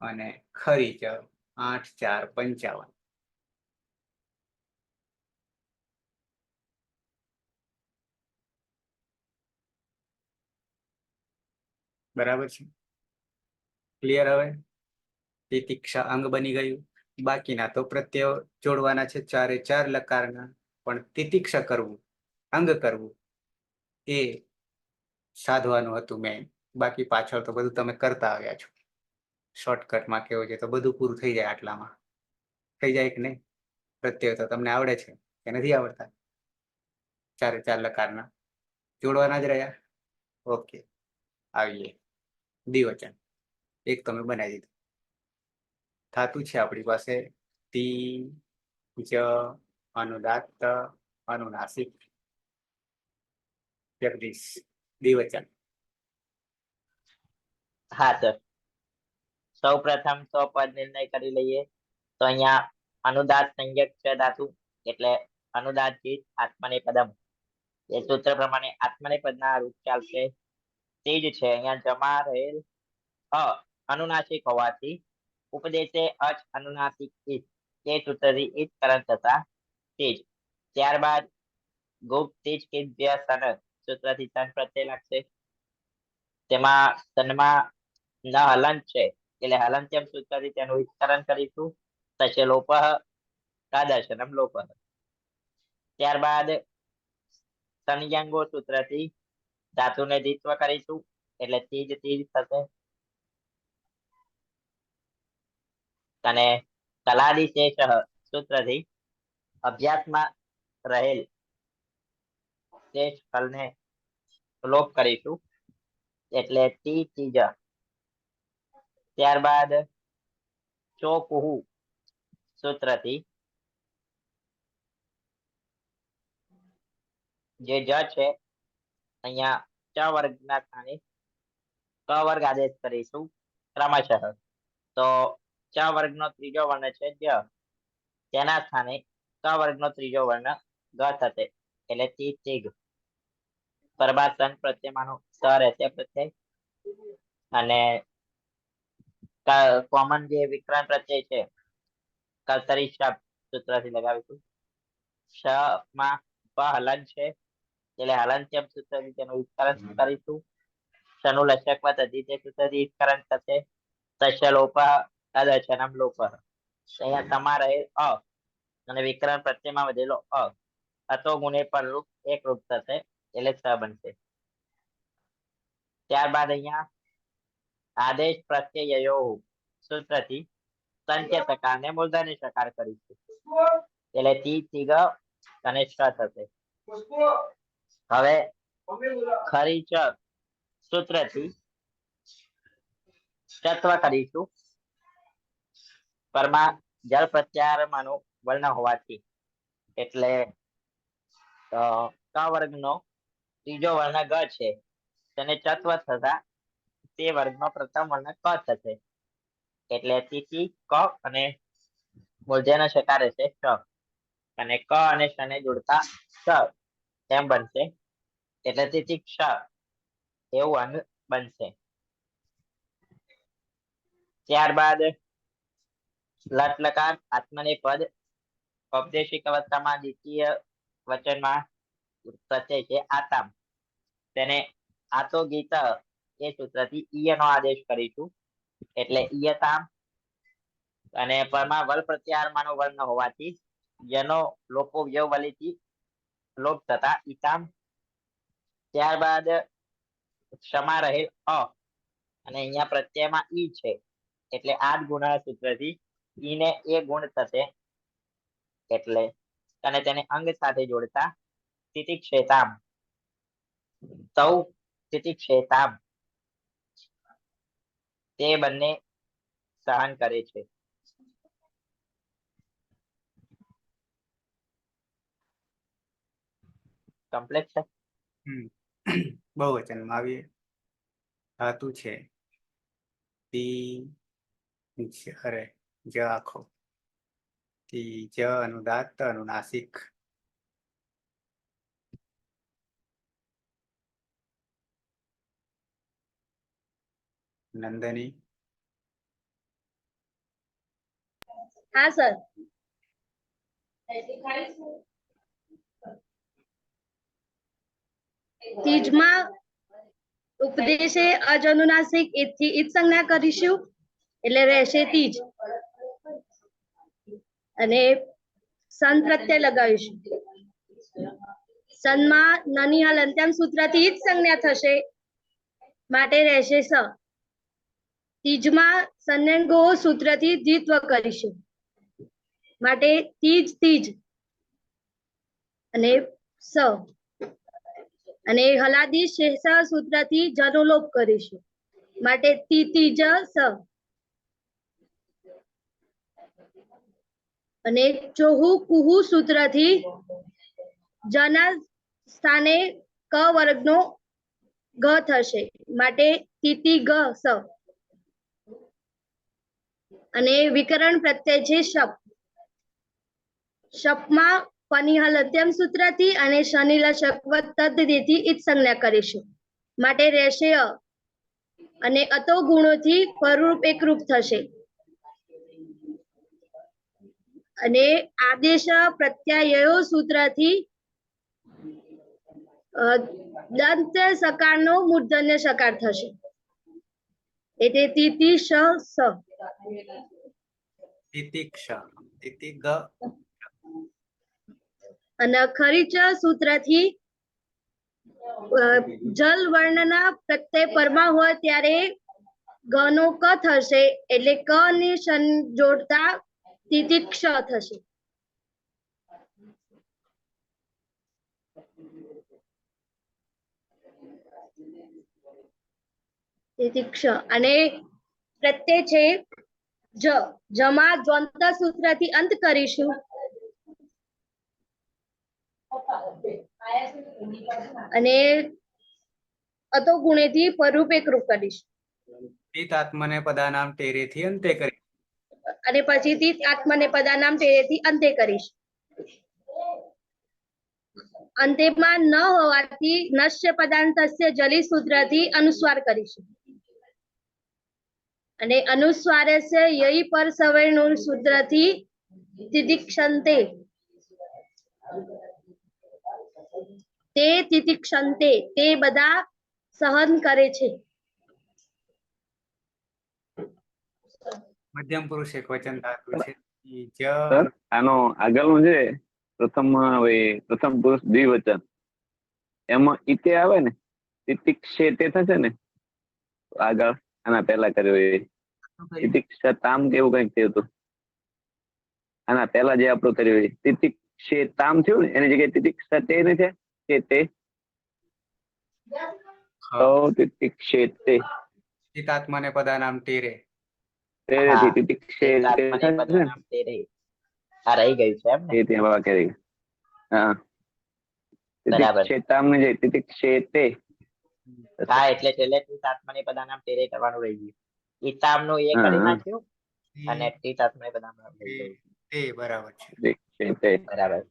અને ખરી ચ 8 4 55. બરાબર છે? ક્લિયર? હવે તિતિક્ષા અંગ બની ગયું. બાકીના તો પ્રત્યયો જોડવાના છે, 4 4 લકારના. પણ તિતિક્ષા કરવું, અંગ કરવું એ સાધવાનું હતું મેં. બાકી પાછળ તો બધું તમે કરતા આવ્યા છો. શોર્ટકટમાં કેવું છે તો બધું પૂરું થઈ જાય આટલામાં. થઈ જાય કે નહીં? પ્રત્યય તો તમને આવડે છે કે નથી આવડતા? 4 4 લકારના જોડવાના જ રહ્યા. ઓકે, આવીએ દ્વિવચન. એક તમે બનાવી દીધું. થાતું છે આપણી પાસે તી, જ, અનુદાત્ત, અનુનાસિક, જગદીશ. દ્વિવચન. હા સર, સૌ પ્રથમ તો પદ નિર્ણય કરી લઈએ. તો અહીંયા અનુદાત સંજ્ઞક છે ધાતુ, એટલે અનુદાત ચિત આત્મનેપદમ. એ સૂત્ર પ્રમાણે આત્મનેપદના રૂપ ચાલશે. તે જ છે અહીંયા જમા રહેલ અનુનાસિક હોવાથી ઉપદેશે અચ અનુનાસિક ઇત, તે સૂત્રથી ઇત કરંટ થતા તેજ. ત્યારબાદ ગુપ્ત તેજ કે સનદ સૂત્રથી તન પ્રત્યય લાગશે. તેમાં તનમાં ન હલંત છે, એટલે હલંત્યમ સૂત્રથી તેનું વિસ્તરણ કરીશું. તશે લોપ કાદર્શનમ લોપ. ત્યારબાદ સંજ્ઞાંગો સૂત્રથી ધાતુને દ્વિત્વ કરીશું, એટલે તીજ તીજ થશે. અને કલાદિશેષ સૂત્રથી અભ્યાસમાં રહેલ શેષ ફલને લોપ કરીશું, એટલે તી તીજ. ત્યારબાદ ચોકુહુ સૂત્રથી જે જ છે અહીંયા ચ વર્ગના સ્થાને ક વર્ગ આદેશ કરીશું ક્રમશઃ. તો ચ વર્ગનો ત્રીજો વર્ણ છે જ, તેના સ્થાને ક વર્ગનો ત્રીજો વર્ણ ગ થશે, એટલે તી તીગ. ત્યારબાદ સન પ્રત્યયમાંનો સ રહેશે પ્રત્યય, અને કોમન જે વિકરણ પ્રત્યય છે કર્તરી શબ્દ સૂત્રથી લગાવીશું. શ માં પ હલન છે, એટલે હલંત્યમ સૂત્રથી તેનું વિસ્તરણ કરીશું. શનું લશકવત અધિતે સૂત્રથી વિસ્તરણ થશે. તસ્ય લોપ અદર્શનમ લોપ. અહીંયા તમારે અ અને વિકરણ પ્રત્યયમાં વધેલો અતો ગુણે પર રૂપ એક રૂપ થશે, એટલે સ બનશે. ત્યારબાદ અહીંયા આદેશ પ્રત્યયો સૂત્રથી સંત્ય સકાર ને મૂર્ધન્ય સકાર કરીશું. એટલે તી થી ગ અને શ થશે. હવે ખરી ચ સૂત્રથી તત્વ કરીશું. પરમાં જળ પ્રત્યાહારમાંનો વર્ણ હોવાથી એટલે ક વર્ગનો ત્રીજો વર્ણ ગ છે તેને તત્વ થતા તે વર્ગનો પ્રથમ વર્ણ ક થશે. એટલે તિથિ ક અને મૂર્ધન્ય સકાર રહેશે શ અને ક અને શ ને જોડતા શ એમ બનશે. એટલે તિથિ ક્ષ એવું અંગ બનશે. ત્યારબાદ લટ લકાર આત્મનેપદ ઔપદેશિક અવસ્થામાં દ્વિતીય વચનમાં પ્રત્યય છે આતામ. તેને આતો ગીત એ સૂત્રથી ઈય નો આદેશ કરીશું. એટલે ઈયતામ અને પરમાં વલ પ્રત્યાહારમાંનો વર્ણ હોવાથી જેનો લોપો વ્યવવલિથી લોપ થતા ઈતામ. ત્યારબાદ ક્ષમા રહેલ અ અને અહીંયા પ્રત્યયમાં ઈ છે એટલે આ જ ગુણ સૂત્રથી ઈ ને એ ગુણ થશે. એટલે અને તેને અંગ સાથે જોડતા તિતિક્ષેતામ તૌ તિતિક્ષેતામ તે બંને સહન કરે છે. કમ્પ્લેટ છે. બહુવચનમાં આવી ધાતુ છે તી અરે જ આખો તી જ અનુદાત્ત અનુનાસિક. નંદની હા સર. તીજમાં ઉપદેશે અજ અનુનાસિક એથી ઈજ સંજ્ઞા કરીશું એટલે રહેશે તીજ. અને સન પ્રત્યય લગાવીશું. સનમાં નની હલ અંત્યમ સૂત્રથી ઈજ સંજ્ઞા થશે માટે રહેશે સ. તીજમાં સંયંગો સૂત્રથી દ્વિત્વ કરીશું માટે તીજ તીજ અને સ. અને હલાદી શેષ સૂત્રથી જનો લોપ કરીશું માટે તી તીજ સ. અને ચોહુ કુહુ સૂત્રથી જના સ્થાને ક વર્ગનો ગ થશે માટે તીતિ ગ સ. અને વિકરણ પ્રત્યય છે શપ. શપમાં પનિહલ અંત્યમ સૂત્રથી અને શનિલ શકવત તદ્દેથી ઈજ સંજ્ઞા કરીશું માટે રહેશે અ. અને અતો ગુણોથી પરરૂપ એકરૂપ થશે. અને આદેશ પ્રત્યાયયો સૂત્રથી દંત સકારનો મૂર્ધન્ય સકાર થશે એટલે તિતિ શ સ. તિતિક્ષા તિતિ ગ અને ખરી ચ સૂત્રથી જલ વર્ણના પ્રત્યય પરમાં હોય ત્યારે ગ નો ક થશે એટલે ક ને શન જોડતા તિતિક્ષ થશે. તિતિક્ષ અને પ્રત્યય છે જ. જમા દ્વંત સૂત્રથી અંત કરીશું અને અતો ગુણેથી પરરૂપ એકરૂપ કરીશું. પિત આત્મને પદાનામ ટેરેથી અંતે કરી. અને પછીથી આત્મને પદાનામ ટેરેથી અંતે કરીશું. અંતેમાં ન હોવાથી નશ્ય પદાંતસ્ય જલી સૂત્રથી અનુસ્વાર કરીશું અને અનુસ્વારસ્ય યઈ પર સવર્ણો સૂત્રથી તિતિક્ષંતે તે તિતિક્ષંતે તે બધા સહન કરે છે. મધ્યમ પુરુષ એક વચન ધાતુ છે ઈ જ સર આનો આગળનું છે પ્રથમ પુરુષ દ્વિવચન એમાં ઈતે આવે ને તિતિક્ષે તે થશે ને આગળ આના પહેલા કર્યો એ તિતિક્ષતામ કે એવું કંઈક થયું હતું. આના પહેલા જે આપણું કર્યું એ તિતિક્ષેતામ થયું ને એની જગ્યાએ તિતિક્ષતે ને છે કે તે તો તિતિક્ષેતે ચિતાત્માને પદાનામ તીરે. હા તેરેથી તિતિક્ષેતે ચિત્તાત્મને થશે ને? પદાનામ તેરે. આ રહી ગયું છે એમ ને? એ ત્યાં વાક્ય રહી ગયું. હા બરાબર. તિતિક્ષેતામ ને જે તિતિક્ષેતે હા એટલે છેલ્લે ચિત્તાત્મને પદાનામ તેરે કરવાનું રહી ગયું. ઈતામનું એ હા, કરી હા. નાખ્યું અને ચિત્તાત્મને પદાનામ રહી ગયું. તે બરાબર છે. તિતિક્ષેતે. બરાબર.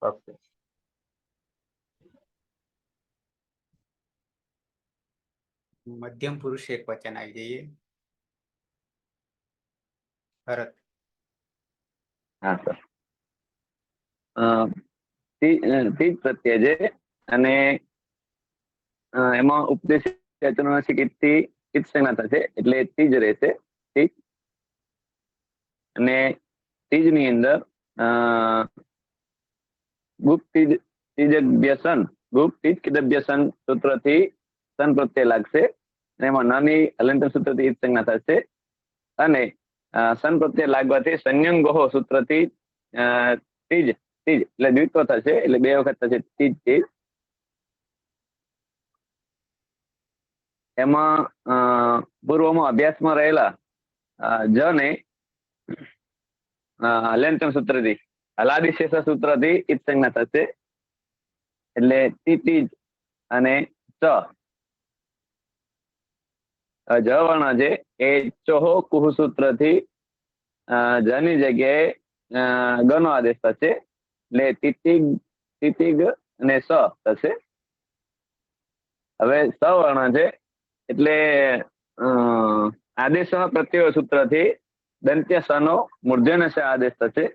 ઓકે. મધ્યમ પુરુષ એક વચન આવી જઈએ. ભરત. હા સર. તીજ પ્રત્યય છે અને એમાં ઉપદેશ થી સંજ્ઞા થશે એટલે તીજ રહેશે. તીજ અને તીજ ની અંદર ગુપ્ત તીજભ્યસન ગુપ્ત તીજ કિદભ્યસન સૂત્ર થી સન પ્રત્યય લાગશે અને એમાં નાની હલંત સૂત્ર થી સંજ્ઞા થશે અને સન પ્રત્યય લાગવાથી સંયંગોહો સૂત્ર થી તીજ તીજ એટલે દ્વિત્વ થશે એટલે બે વખત થશે તીજ તીજ. એમાં પૂર્વમાં અભ્યાસમાં રહેલા જ ને હલંતમ સૂત્ર થી હલાદિશેષ સૂત્ર થી ઈજ સંજ્ઞા થશે એટલે તીજ અને ચ જ વર્ણ છે એ ચોહો કુહ સૂત્ર થી જની જગ્યાએ ગ નો આદેશ થશે એટલે તિતિગ અને સ થશે. હવે સ વર્ણ છે એટલે આદેશ પ્રત્યય સૂત્ર થી દંત્ય સનો મૂર્ધન્ય સ આદેશ થશે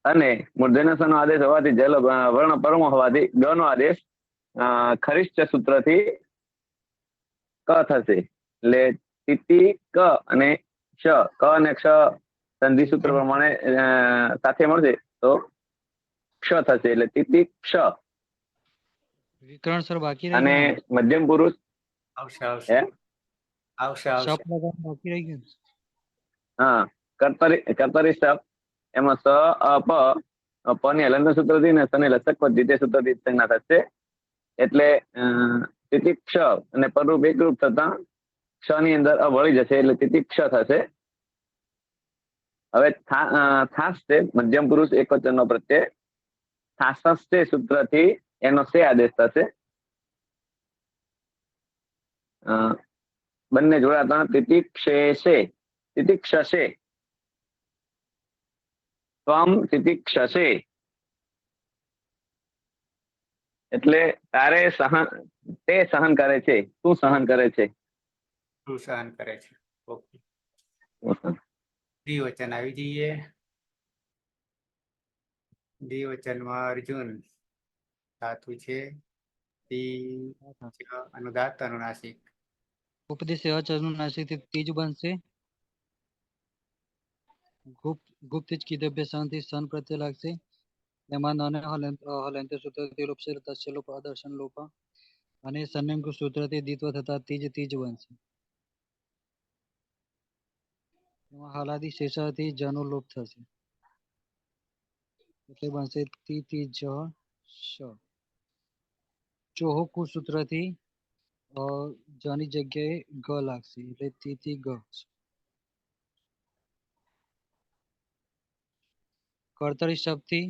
અને મૂર્ધન્ય સ નો આદેશ હોવાથી જલ વર્ણ પરમ હોવાથી ગ નો આદેશ ખરિષ્ઠ સૂત્ર થી ક થશે એટલે તિતિ ક અને ક્ષ ક અને ક્ષ સંધિ સૂત્ર પ્રમાણે સાથે મળશે તો ક્ષ થશે એટલે તિતિ ક્ષ. વિકરણ સર બાકી રહી અને ગયું મધ્યમ પુરુષ આવશે આવશે હે આવશે ને? આવશે. શપ લગાવવાનું બાકી રહી ગયું ને? હા કર્તરી શબ્દ એમાં સ પ પ ની હલંત સૂત્ર થી ને સને લસક દ્વિતીય સૂત્ર થી સંજ્ઞા થશે એટલે તિતિક્ષ અને પરરૂપ એકરૂપ થતા ક્ષ ની અંદર વળી જશે એટલે તિતિક્ષ થશે. હવે થાસ છે મધ્યમ પુરુષ એક વચન નો પ્રત્યય થાસસ છે સૂત્ર થી એનો સે આદેશ થશે. બંને જોડાતા તિતિક્ષેશે તિતિક્ષશે ત્વમ તિતિક્ષશે એટલે તારે તે સહન કરે છે તું સહન કરે છે. શું સહન કરે છે. ઓકે. દ્વિવચન આવી જઈએ. દ્વિવચનમાં અર્જુન ધાતુ છે અનુદાત્ત અનુનાસિક. ઉપદેશ અનુનાસિક થી તીજ બનશે. ગુપ્ત તીજ કિદભ્ય થી સન પ્રત્યય લાગશે. એમાં નાને હલંત સૂત્રથી લોપ છે તસ્ય લોપ આદર્શન લોપ અને સંયમ સૂત્રથી દ્વિત્વ થતા તીજ તીજ બનશે. એમાં હલાદી શેષાથી જનો લોપ થશે એટલે બનશે તી તી જ શ. ચોહકુ સૂત્રથી જની જગ્યાએ ગ લાગશે એટલે તી ગ. કર્તરી શબ્દથી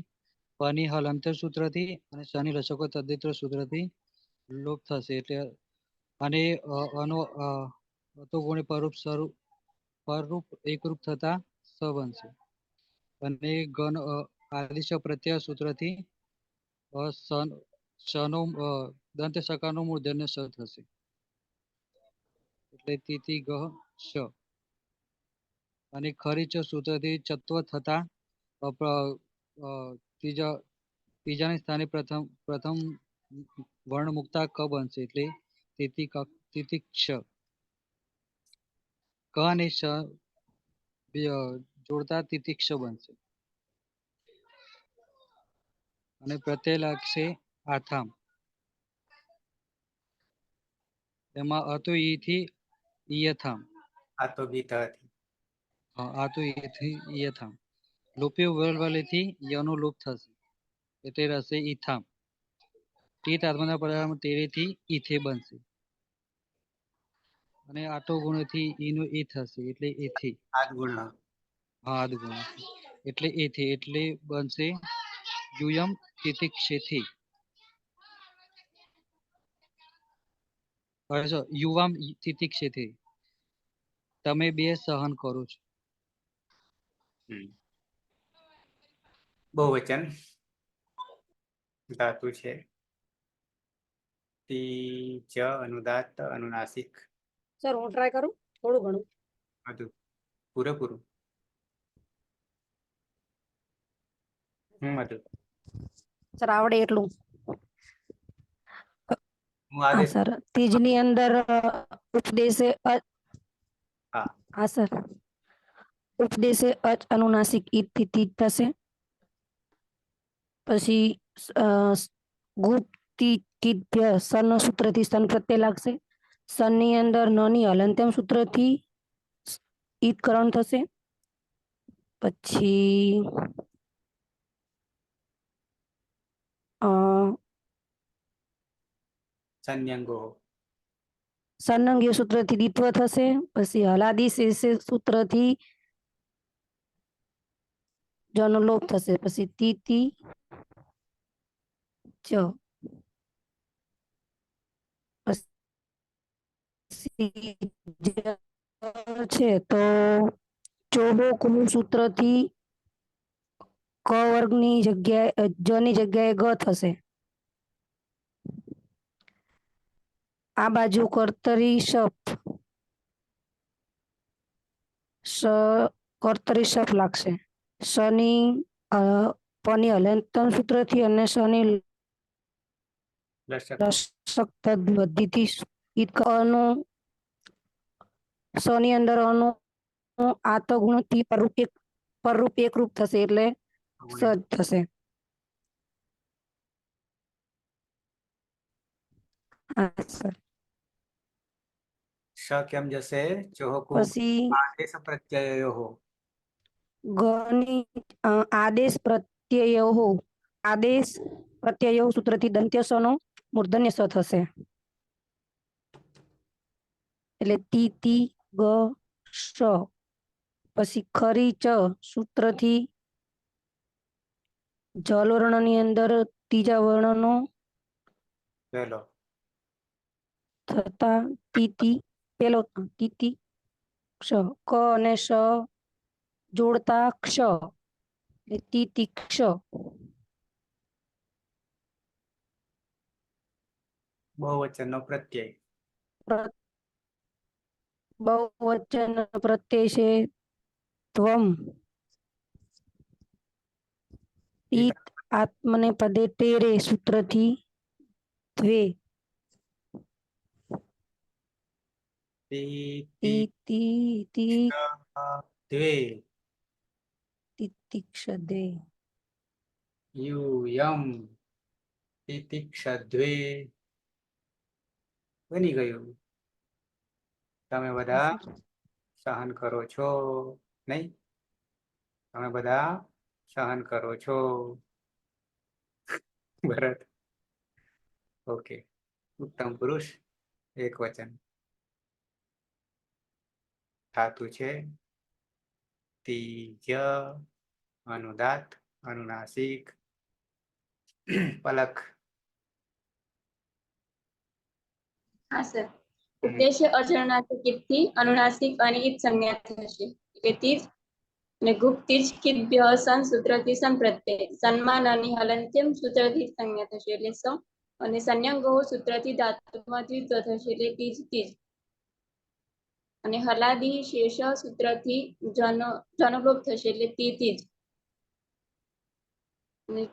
પની હલંતર સૂત્રથી અને શનિ લસકો તદ્ધિત્ર સૂત્રથી લોપ થશે એટલે અને ગુણી પરરૂપ એકરૂપ થતા સ બનશે અને ગણ આદેશ પ્રત્યય સૂત્રથી શનો દંત સકારનો મૂર્ધન્ય સ થશે એટલે તિથી ગ શ. અને ખરીચ સૂત્રથી ચત્વ થતા ત્રીજાની સ્થાને પ્રથમ વર્ણ મુક્તા ક બનશે એટલે તિતિક્ષ. ક અને શ જોડતા તિતિક્ષ બનશે અને પ્રત્યય લાગશે આથામ. એમાં અતો ઈ થી ઈયથામ આ તો ગીત હતી. હા આ તો એથી યથામ. લોપે વળવાલેથી યનો લોપ થશે એટલે રહેશે ઇથામ. તીત આત્માના પદાર્થમાં તેરેથી ઇથે બનશે અને આટો ગુણથી ઈનો એ થશે એટલે એથી. આદ ગુણ. હા આદ ગુણ એટલે એથી એટલે બનશે યુયમ તિતિક્ષેથી. યુવામ તિતિક્ષેથી. તમે બે સહન કરો છો. બહુવચન ધાતુ છે. તી જ અનુદાત્ત અનુનાસિક સર હું ટ્રાય કરું થોડું ઘણું. બધું પૂરેપૂરું. બધું સર આવડે એટલું. હું હા આદેશ. સર તીજની અંદર ઉપદેશે હા હા સર ઉપદેશે અચ અનુનાસિક ઈથી તીજ થશે. પછી ગુપ્તિ કિદ્ય સન સૂત્રથી સન પ્રત્યય લાગશે. સનની અંદર નની હલંત્યમ સૂત્રથી ઈતકરણ થશે. પછી સંન્યંગો સન્નંગ્ય સૂત્રથી દ્વિત્વ થશે. પછી હલાદી શેષે સૂત્રથી જનો લોપ થશે. પછી તીતી ચ પછી છે તો ચોહો કુલ સૂત્રથી ક વર્ગની જગ્યાએ જ ની જગ્યાએ ગ થશે. આ બાજુ કર્તરી શપ કર્તરી શપ લાગશે. શની પની હલંતમ સૂત્રથી અને શની દર્શક લશક વધીથી ઈતકનું શની અંદર અનું આત ગુણથી પરરૂપ એકરૂપ થશે એટલે સજ થશે. હા સર શ કેમ જશે? ચોહકુ પછી આદેશ પ્રત્યયો ગની આદેશ પ્રત્યયો આદેશ પ્રત્યયો સૂત્રથી દંત્ય સ નો મૂર્ધન્ય સ થશે. એટલે તી તી ગ શ. પછી ખરી ચ સૂત્રથી જલ વર્ણની અંદર ત્રીજા વર્ણનો પેલો થતા તીતી પેલો તીતી ક્ષ ક અને શ જોડતા ક્ષ તિતિક્ષ. બહુવચનનો પ્રત્યય બહુવચન પ્રત્યય છે ત્વમ. ઈત આત્મને પદે તેરે સૂત્રથી દ્વે તી તી દ્વે તિતિક્ષ દ્વે યુયમ તિતિક્ષદ્વે. બની ગયું. તમે બધા સહન કરો છો નહીં? તમે બધા સહન કરો છો. ભરત ઓકે. ઉત્તમ પુરુષ એક વચન ધાતુ છે. તીજ અનુદાત અનુનાસિક પલક. હા સર ઉપદેશ અચરણાર્થ કીર્તિ અનુનાસિક અને ઈત સંજ્ઞા થશે એટલે અને ગુપ્તિજ કિદ્ય સન સૂત્રથી સન પ્રત્યય સન્માન અને હલંત્યમ સૂત્રથી સંજ્ઞા થશે એટલે સ અને સંન્યંગો સૂત્રથી ધાતુમાં દ્વિત્વ થશે એટલે તીજ તીજ. અને હલાદી શેષ સૂત્રથી જનલોપ થશે એટલે તી તીજ. અને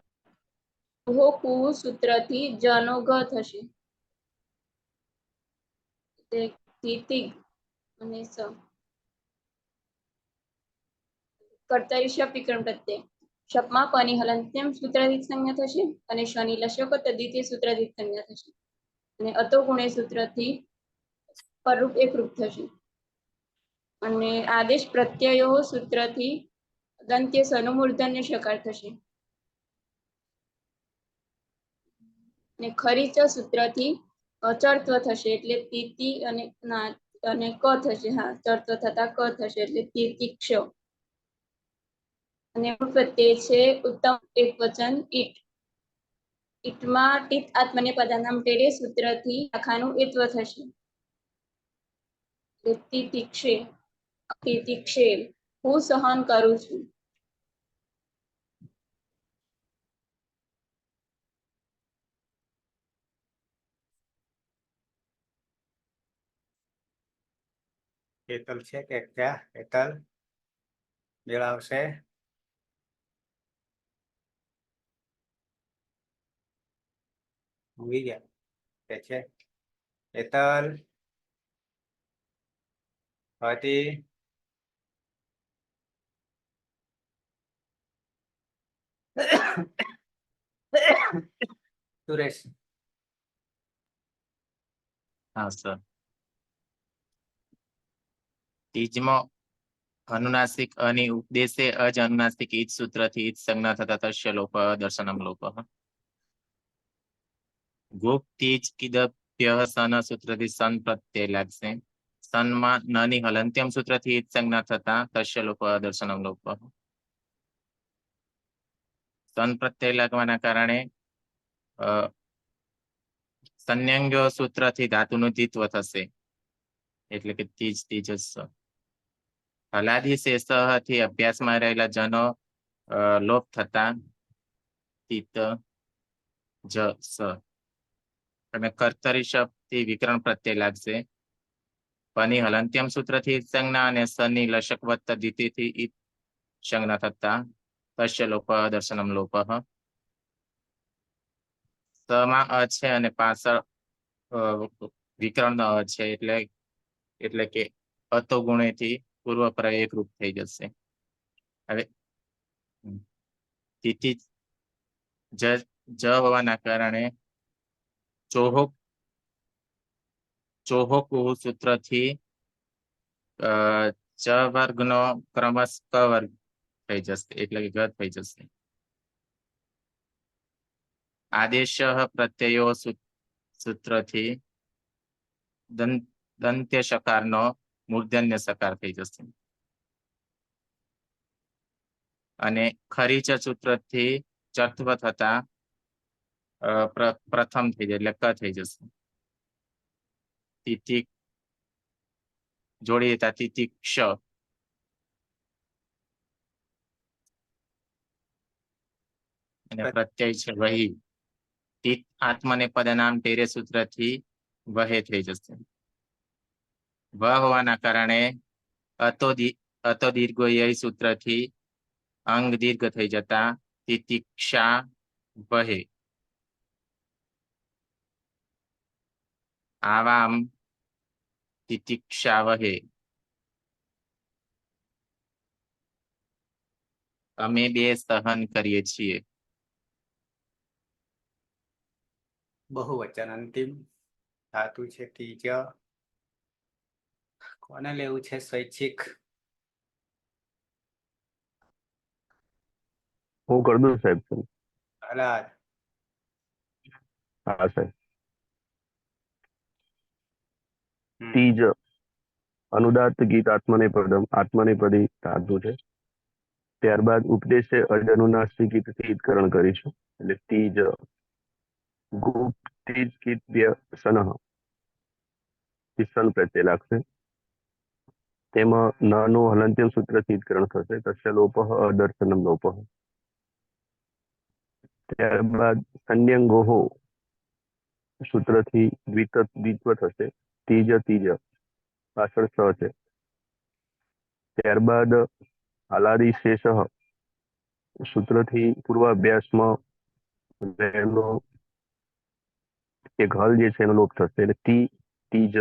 કુ સૂત્રથી જનો ગ થશે તિતિગ અને સ. કર્તરી શપ વિક્રમ પ્રત્યય શપમાં પની હલંત્યમ સૂત્રાધિક સંજ્ઞા થશે અને શનિ લશક તદ્વિતીય સૂત્રાધિક સંજ્ઞા થશે અને અતો ગુણે સૂત્રથી પરરૂપ એકરૂપ થશે. અને આદેશ પ્રત્યયો સૂત્રથી દંત્ય સનું મૂર્ધન્ય શકાર થશે. અને ખરી ચ સૂત્રથી ચડત્વ થશે એટલે તીતી અને ક થશે. હા, ચડત્વ થતા ક થશે એટલે તીતિક્ષ. અને પ્રત્યય છે ઉત્તમ એકવચન ઈટ. ઈટમાં ટીત આત્મનેપદાનામ ટેરે સૂત્રથી આખાનું ઈત્વ થશે. તિતિક્ષે તિતિક્ષે હું સહન કરું છું. હેતલ છે કે ક્યાં? હેતલ મેળ આવશે? ઊંઘી ગયા કે છે? હેતલ હતી સુરેશ હા સર. ત્રીજમાં અનુનાસિક અને ઉપદેશે અજ અનુનાસિક ઈજ સૂત્રથી ઈજ સંજ્ઞા થતા તસ્ય લોપ દર્શનમ લોપ. ગુપ તીજ કિદપ્ય સન સૂત્રથી સન પ્રત્યય લાગશે. સનમાં નની હલંત્યમ સૂત્રથી ઈજ સંજ્ઞા થતા તસ્ય લોપ દર્શનમ લોપ. સન પ્રત્યય લાગવાના કારણે સંન્યંગ્ય સૂત્રથી ધાતુનું દ્વિત્વ થશે એટલે કે તીજ તીજસ. હલાદી શેષથી અભ્યાસમાં રહેલા જનો લોપ થતા તીત જ સ. અને કર્તરી શબ્દથી વિકરણ પ્રત્યય લાગશે. પની હલંત્યમ સૂત્રથી સંજ્ઞા અને સની લશકવત્ત દિતિથી ઈત સંજ્ઞા થતા તસ્ય લોપ દર્શનમ લોપ. સમાં અ છે અને પાછળ વિકરણ અ છે એટલે કે અતો ગુણેથી પૂર્વ પરાય એકરૂપ થઈ જશે. હવે તિથિ જ હોવાના કારણે ચોહો સૂત્રથી ચ વર્ગનો ક્રમશ ક વર્ગ થઈ જશે એટલે કે ગત થઈ જશે. આદેશ પ્રત્યયો સૂત્રથી દંત્ય સકારનો મૂર્ધન્ય સકાર થઈ જશે. અને ખરી ચ સૂત્રથી ચત્વ થતા પ્રથમ થઈ જાય એટલે ક થઈ જશે. તિથિ જોડી દેતા તિતિક્ષ. અને પ્રત્યય છે વહી. તિત આત્મને પદનામ તેરે સૂત્રથી વહે થઈ જશે. વ હોવાના કારણે અતો દીર્ઘ સૂત્રથી અંગ દીર્ઘ થઈ જતા તિતિક્ષા વહે. આવામ તિતિક્ષા વહે. અમે બે સહન કરીએ છીએ. બહુવચન અંતિમ ધાતુ છે તીજ. કોને લેવું છે સ્વૈચ્છિક? હું કરી દઉં સાહેબ. પ્રહલાદ હા સાહેબ. તીજ અનુદાત્ત ગીત આત્મનેપદી ધાતુ છે. ત્યારબાદ ઉપદેશે અજ અનુનાસિક ગીતથી ઈત્કરણ કરીશું એટલે તીજ. ગુપ્ત તીજ ગીત સનહ સન પ્રત્યય લાગશે. તેમાં નાનું હલંત્યમ સૂત્રથી ઈત્કરણ થશે તસ્ય લોપ અદર્શનમ લોપ. ત્યારબાદ સંન્યંગોહો સૂત્રથી દ્વિત્વ થશે. તીજ તીજ પાછળ સ છે. ત્યારબાદ હલાદી શેષ સૂત્રથી પૂર્વાભ્યાસમાં રહેલો એક હલ જે છે એનો લોપ થશે એટલે તીજ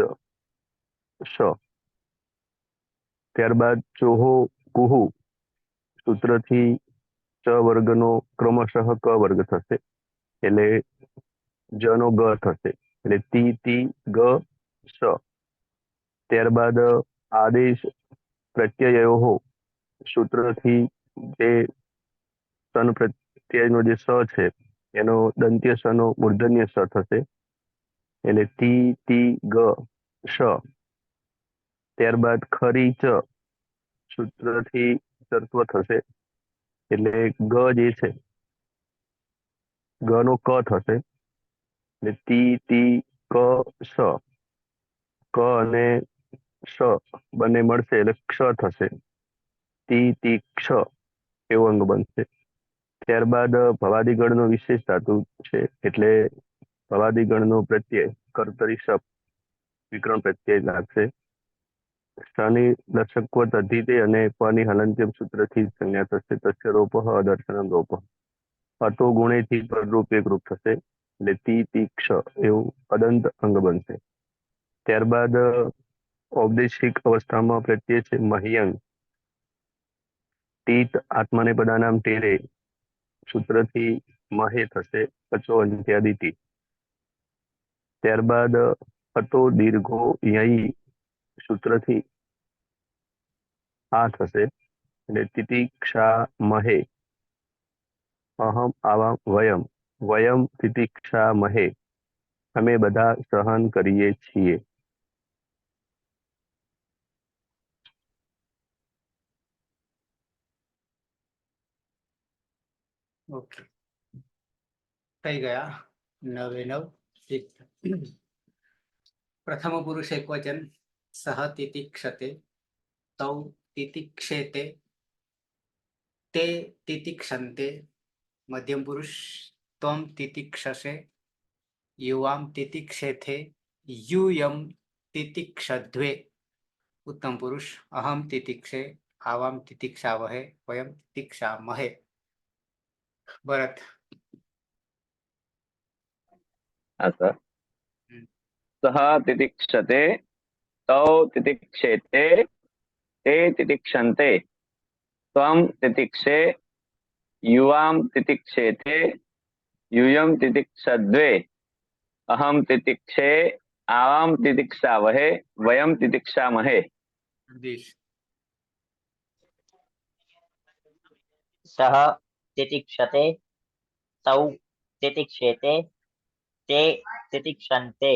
શ. ત્યારબાદ ચોહો કુહુ સૂત્રથી ચ વર્ગનો ક્રમશઃ ક વર્ગ થશે એટલે જનો ગ થશે એટલે તી ગ સ. ત્યારબાદ આદેશ પ્રત્યયોઃ સૂત્રથી જે સન પ્રત્યયનો જે સ છે એનો દંત્ય સનો મૂર્ધન્ય સ થશે, એટલે તી તી ગ શ. ત્યારબાદ ખરી ચ સૂત્રથી તત્વ થશે, એટલે ગ જે છે ગ નો ક થશે, એટલે તી તી ક સ. ક અને શ બંને મળશે એટલે ક્ષ થશે, તી તી ક્ષ એવું અંગ બનશે. ત્યારબાદ ભવાદિગણનો વિશેષ ધાતુ છે, એટલે ભવાદિગણનો પ્રત્યય કર્તરી શપ વિકરણ પ્રત્યય લાગશે. સ્થાની દર્શકવ તદ્ધિતે અને પની હલંત્યમ સૂત્રથી સંજ્ઞા થશે. તસ્ય રોપઃ અદર્શનમ રોપઃ. અતો ગુણેથી પરરૂપ એક રૂપ થશે, એટલે તી તી ક્ષ એવું અદંત અંગ બનશે. ત્યારબાદ ઔપદેશિક અવસ્થામાં પ્રત્યય છે મહ્યંગ. તીત આત્માને પદાનામ ટેરે સૂત્રથી મહે થશે, પચો અંત્યાદિતિ. ત્યારબાદ અતો દીર્ઘો યઈ સૂત્રથી આ થશે, એટલે તિતિક્ષા મહે. અહમ આવામ વયમ. વયમ તિતિક્ષા મહે. અમે બધા સહન કરીએ છીએ. ઓકે, થઈ ગયા 9 પ્રથમ પુરુષ એકવચન સહ તિતિક્ષતે, તૌ તિતિક્ષેતે, તે તિતિક્ષન્તે. મધ્યમ પુરુષ ત્વમ તિતિક્ષસે, યુવામ તિતિક્ષેથે, યુયમ તિતિક્ષદ્વે. ઉત્તમ પુરુષ અહમ તિતિક્ષે, આવામ તિતિક્ષાવહે, વયમ તિતિક્ષામહે. ભરત. હા સર. સહ તિતિક્ષતે, તૌ તિતિક્ષેતે, તે તિતિક્ષન્તે, ત્વમ તિતિક્ષે, યુવામ તિતિક્ષેથે, યુયમ તિતિક્ષદ્વે, અહમ તિતિક્ષે, આવામ તિતિક્ષાવહે, વયમ તિતિક્ષામહે. સહ તિતિક્ષતે, તૌ તિતિક્ષેતે, તે તિતિક્ષન્તે,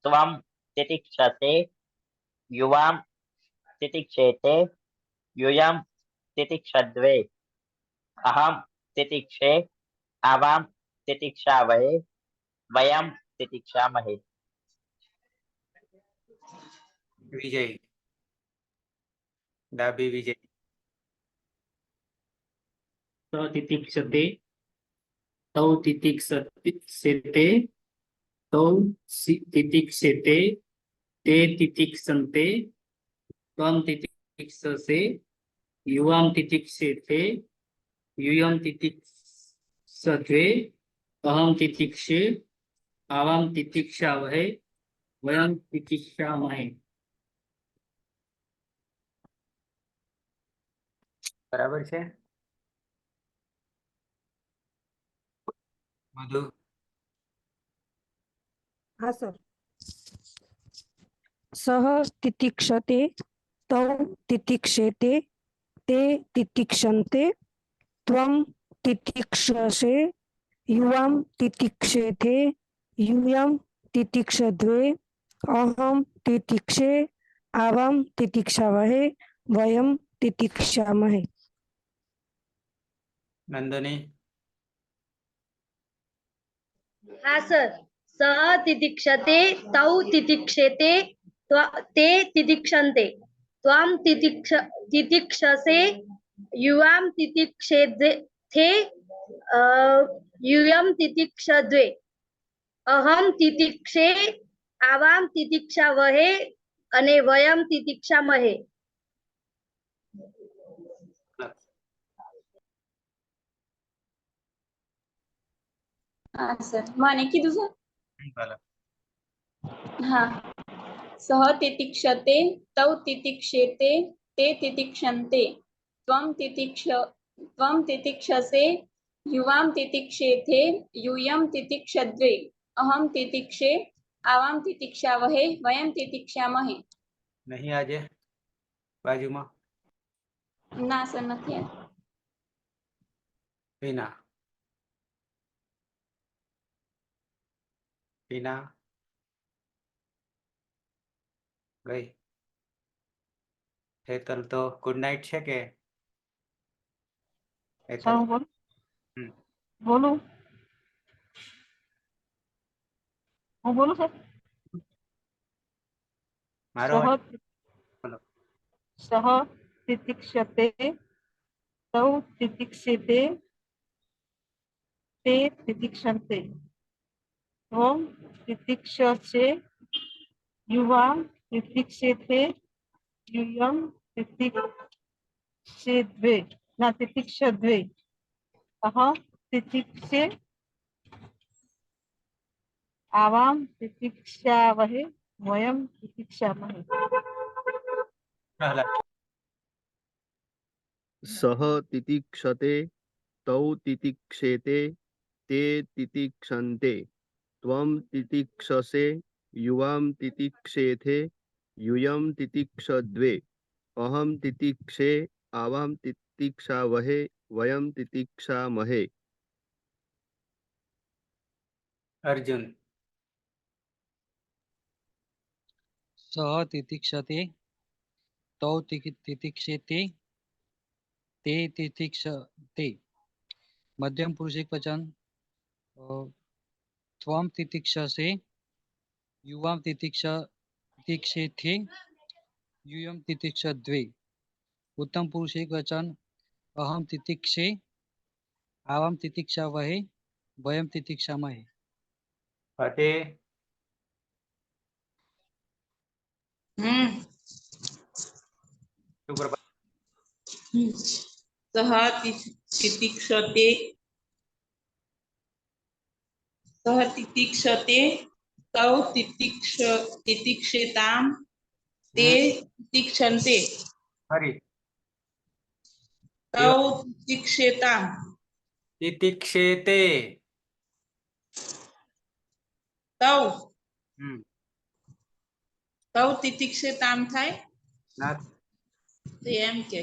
ત્વમ તિતિક્ષસે, યુવામ તિતિક્ષેતે, યુયમ તિતિક્ષદ્વે, અહમ તિતિક્ષે, આવામ તિતિક્ષાવહે, વયમ તિતિક્ષામહે. વિજય. ડાબી વિજય. તિતિક્ષતે, તૌ તિતિક્ષેતે, તૌ તિતિક્ષેતે, તે તિતિક્ષન્તે, ત્વમ તિતિક્ષસે, યુવામ તિતિક્ષેથે, યુયમ તિતિક્ષદ્વે, અહમ તિતિક્ષે, આવામ તિતિક્ષાવહે, વયમ તિતિક્ષામહે. બરાબર છે. મધુ. હા સર. સહ તિતિક્ષતે, તૌ તિતિક્ષેતે, તે તિતિક્ષન્તે, ત્વમ તિતિક્ષસે, યુવામ તિતિક્ષેથે, યુયમ તિતિક્ષદ્વે, અહમ તિતિક્ષે, આવામ તિતિક્ષાવહે, વયમ તિતિક્ષામહે. નંદની. હા સર. સહ તિતિક્ષતે, તૌ તિતિક્ષેતે, તે તિતિક્ષન્તે, ત્વમ તિતિક્ષસે, યુવામ તિતિક્ષેથે, યુયમ તિતિક્ષદ્વે, અહમ તિતિક્ષે, આવામ તિતિક્ષાવહે અને વયમ તિતિક્ષામહે. હા સર, મને કીધું સર. ભલે. હા. સહ તિતિક્ષતે, તૌ તિતિક્ષેતે, તે તિતિક્ષન્તે, ત્વમ તિતિક્ષસે, યુવામ તિતિક્ષેથે, યુયમ તિતિક્ષદ્વે, અહમ બાજુમાં ના સર નથી. હિના હિના ગઈ. હેતલ તો ગુડ નાઇટ છે કે હેતલ? હમ. બોલું હું બોલું સર. મારો અવાજ? સહ તિતિક્ષતે તૌ તિતિક્ષેતે તે તિતિક્ષન્તે ત્વં તિતિક્ષસે યુવા તિતિક્ષેતે यूयं तितिक्षेद्वे न तितिक्षद्वे अहं तितिक्षे आवां तितिक्षावहे वयं तितिक्षामहे. પ્રહલાદ સહ તિતિક્ષતે તૌ તિતિક્ષેતે તે તિતિક્ષન્તે ત્વં તિતિક્ષસે યુવામ તિતિક્ષેથે यूयं तितिक्षद्वे अहं तितिक्षे आवां तितिक्षावहे वयं तितिक्षामहे. અર્જુન સહ તિતિક્ષતે તૌ તિતિક્ષેતે તે તિતિક્ષતે. મધ્યમ પુરુષ એકવચન ત્વમ તિતિક્ષસે યુવામ તિતિક્ષેથે यूयं तितिक्षद्वे. उत्तम पुरुष एकवचन अहम तितिक्षे आवाम तितिक्षावहे वयम तितिक्षामहे. ફતે સુપ્રભાત સહ તિતિક્ષતે તૌ તિતિક્ષેતામ તે તિતિક્ષન્તે ફરી તૌ તિતિક્ષેતામ તિતિક્ષેતે તૌ હમ તૌ તિતિક્ષેતામ થાય ના તો એમ કે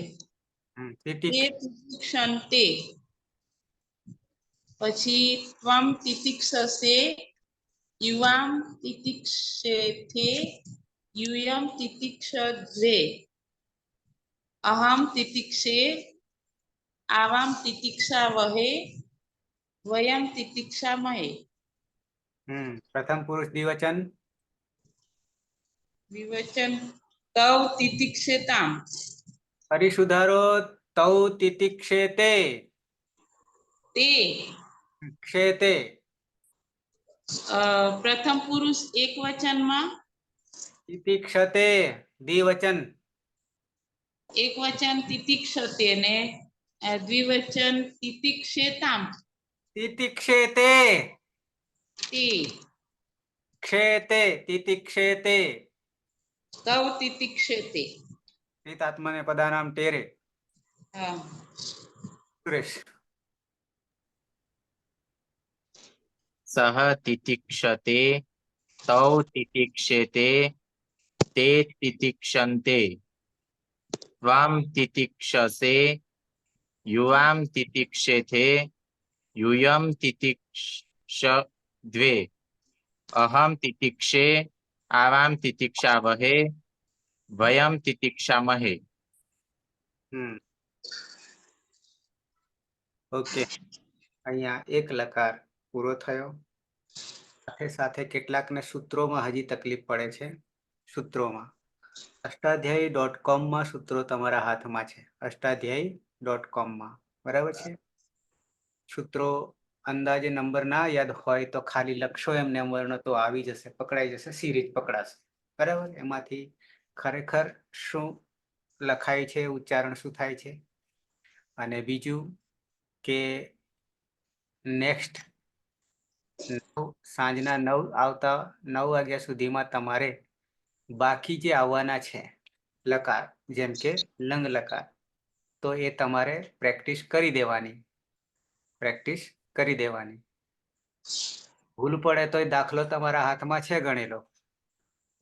તે તિતિક્ષ તિતિક્ષન્તે પછી ત્વમ તિતિક્ષસે યુવામ તિતિક્ષેથે यूयं तितिक्षद्वे अहं तितिक्षे आवां तितिक्षावहे वयं तितिक्षामहे. પ્રથમ પુરુષ દ્વિવચન વિવચન તૌ તિતિક્ષેતામ. ફરી સુધારો તૌ તિતિક્ષેતે તે ક્ષેતે પ્રથમ પુરુષ એક વચનમાં તિતિક્ષતે દ્વિવચન એક વચન તિતિક્ષતે ને દ્વિવચન તિતિક્ષેતામ. તિતિક્ષેતે તે ક્ષેતે તિતિક્ષેતે તૌ તિતિક્ષેતે. તિતાત્મને પદાનામ ટેરે. હા સુરેશ સહ તિતિક્ષતે તૌ તિતિક્ષેતે તે તિતિક્ષન્તે ત્વં તિતિક્ષસે યુવામ તિતિક્ષેથે यूयं तितिक्षद्वे अहं तितिक्षे आवां तितिक्षावहे वयं तितिक्षामहे. ઓકે અહીંયા એક લકાર પૂરો થયો. સાથે સાથે કેટલાકને સૂત્રોમાં હજી તકલીફ પડે છે. સૂત્રોમાં અષ્ટાધ્યાયી.com સૂત્રો તમારા હાથમાં છે. અષ્ટાધ્યાયી.com બરાબર છે. સૂત્રો અંદાજે નંબર ના યાદ હોય તો ખાલી લખશો એમને વર્ણ તો આવી જશે, પકડાઈ જશે, સિરીઝ પકડાશે. બરાબર. એમાંથી ખરેખર શું લખાય છે, ઉચ્ચારણ શું થાય છે. અને બીજું કે નેક્સ્ટ સાંજના 9 આવતા 9 વાગ્યા સુધીમાં તમારે બાકી જે આવવાના છે લકાર, જેમ કે લંગ લકાર, તો એ તમારે પ્રેક્ટિસ કરી દેવાની. ભૂલ પડે તો દાખલો તમારા હાથમાં છે ગણેલો,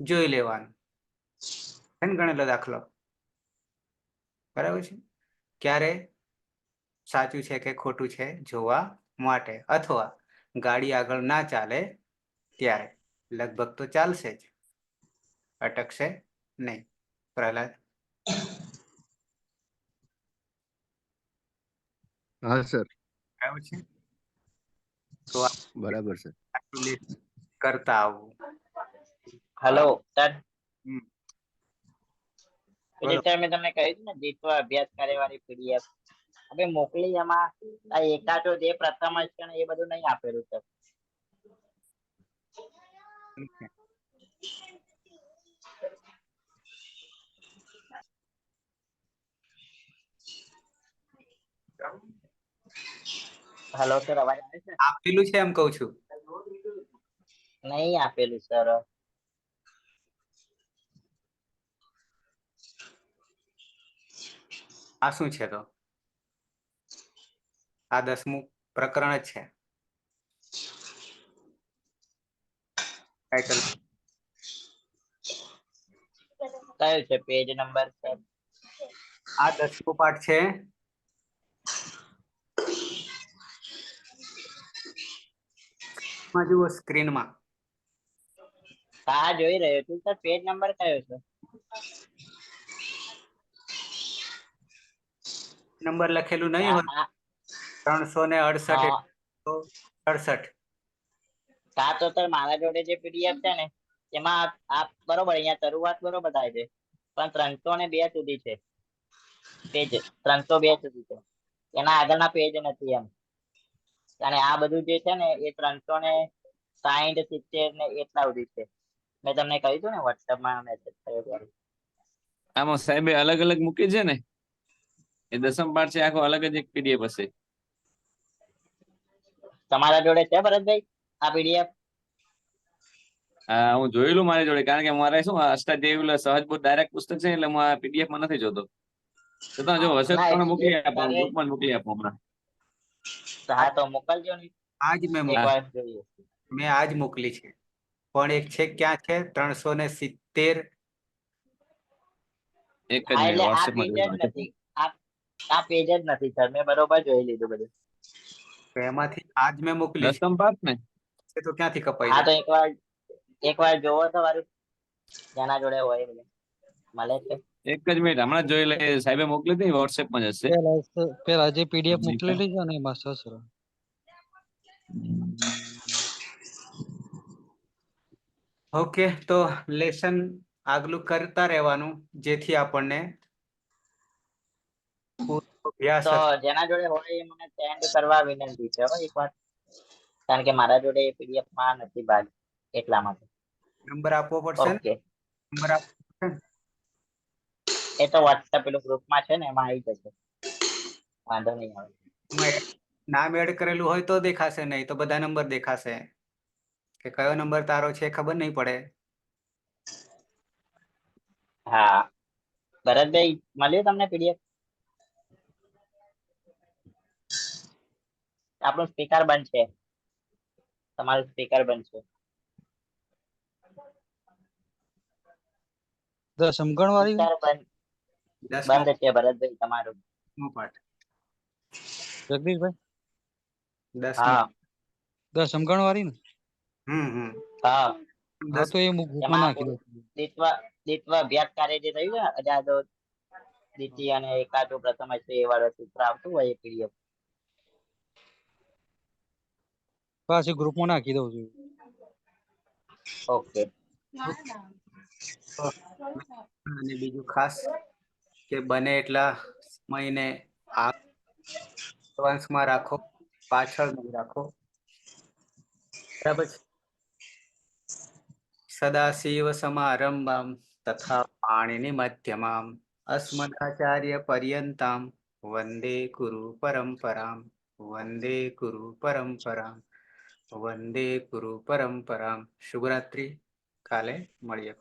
જોઈ લેવાનો. ગણેલો દાખલો બરાબર છે. ક્યારે સાચું છે કે ખોટું છે જોવા માટે, અથવા ગાડી આગળ ના ચાલે ત્યારે. લગભગ તો ચાલશે જ, અટકશે નહીં. પ્રહલાદ? હા સર, બરાબર છે. તો બરાબર સર. કરતા આવવું. Hello sir. હમ. પેલી સર મેં તમને કહ્યું હતું ને દીત્વ અભ્યાસ કાર્યવાળી પીડીએફ હવે મોકલી, એમાં આ એકાદો જે પ્રથમ જ છે ને એ બધું નહીં આપેલું સર. હલો સર, અવાજ આવે છે? આપેલું છે એમ કઉ છું. નહીં આપેલું સર. આ શું છે? તો આ 10મું પ્રકરણ જ છે. ટાઇટલ કયું છે પેજ નંબર સર? આ 10મો પાઠ છે. જુઓ સ્ક્રીનમાં. હા જોઈ રહ્યો છું સર. પેજ નંબર કયો છે? નંબર લખેલું નહીં હોય. 368. હા તો સર મારા જોડે જે પીડીએફ છે ને એમાં આ બરોબર અહીંયા શરૂઆત બરોબર થાય છે, પણ 302 સુધી છે પેજ. 302 સુધી છે, એના આગળના પેજ નથી એમ. અને આ બધું જે છે ને એ 360, 70 ને એટલા સુધી છે. મેં તમને કહ્યું હતું ને વોટ્સએપમાં મેસેજ કર્યો ત્યારે. આમાં સાહેબે અલગ અલગ મૂકી છે ને, એ 10મ પાઠ છે આખો અલગ જ એક પીડીએફ હશે. તમારા જોડે છે ભરતભાઈ આ પીડીએફ? હા હું જોયેલું મારી જોડે, કારણ કે મારે શું અષ્ટાધ્યાયી સહજબોધ ડાયરેક્ટ પુસ્તક છે, એટલે હું આ પીડીએફ માં નથી જોતો. છતાં જો હશે તો તમને મોકલી આપો, ગ્રુપમાં મોકલી આપો હમણાં. હા તો મોકલજો ને. આજ મેં એકવાર જોઈએ. મેં આજ મોકલી છે, પણ એક છે ક્યાં છે 370. એક જ હા મિનિટ એટલે આ વોટ્સએપમાં પેજ જ જોઈ નથી, આ પેજ જ નથી સર. મેં બરોબર જોઈ લીધું બધું. તો એમાંથી આજ મેં મોકલી છે. 10મ પાઠ ને તો ક્યાંથી કપાઈ હા તો જાય? એકવાર જોવો તો વારું જેના જોડે હોય મળે છે. એક જ મિનિટ હમણાં જ જોઈ લે. સાહેબે મોકલી હતી વોટ્સએપમાં જ હશે. પેલા જે પીડીએફ મોકલેલી છે ને એમાં સર. ઓકે, તો લેસન આગલું કરતા રહેવાનું, જેથી આપણને અભ્યાસ તો જેના જોડે હોય એ મને સેન્ડ કરવા વિનંતી છે એકવાર, કારણ કે મારા જોડે પીડીએફ માં નથી ભાગ, એટલા માટે. નંબર આપવો પડશે ને? ઓકે, નંબર આપવો પડશે ને? એ તો વોટ્સએપ પેલું ગ્રુપમાં છે ને એમાં આવી જશે, વાંધો નહીં આવે. નામ એડ કરેલું હોય તો દેખાશે, નહીં તો બધા નંબર દેખાશે. કે કયો નંબર તારો છે ખબર નહીં પડે. હા ભરતભાઈ મળ્યું તમને પીડીએફ? આપણું સ્પીકર બંધ છે, તમારું સ્પીકર બંધ છે. સમગણવાળી બંધ છે ભરતભાઈ તમારું. પાઠ જગદીશભાઈ 10મો. હા સમગણવાળી ને? હા હા તો એ ગ્રુપમાં એમાં નાખી દો. દીત્વ અભ્યાસ કાર્ય જે થયું ને અજાદો દ્વિતીય અને એકાદો પ્રથમ હશે એ વાળો સૂત્ર આવતું હોય એ પીડીએફ. પાછી ગ્રુપમાં નાખી દઉં છું. ઓકે. અને બીજું ખાસ કે બને એટલા સમયને એડવાન્સમાં રાખો, પાછળ નહીં રાખો. બરાબર છે. સદાશિવ સમારંભામ તથા પાણીની મધ્યમામ અસ્મદાચાર્ય પર્યંતામ વંદે કુરુ પરંપરામ. વંદે કુરુ પરંપરામ. વંદે કુરુ પરંપરામ. શુભરાત્રી. કાલે મળીએ.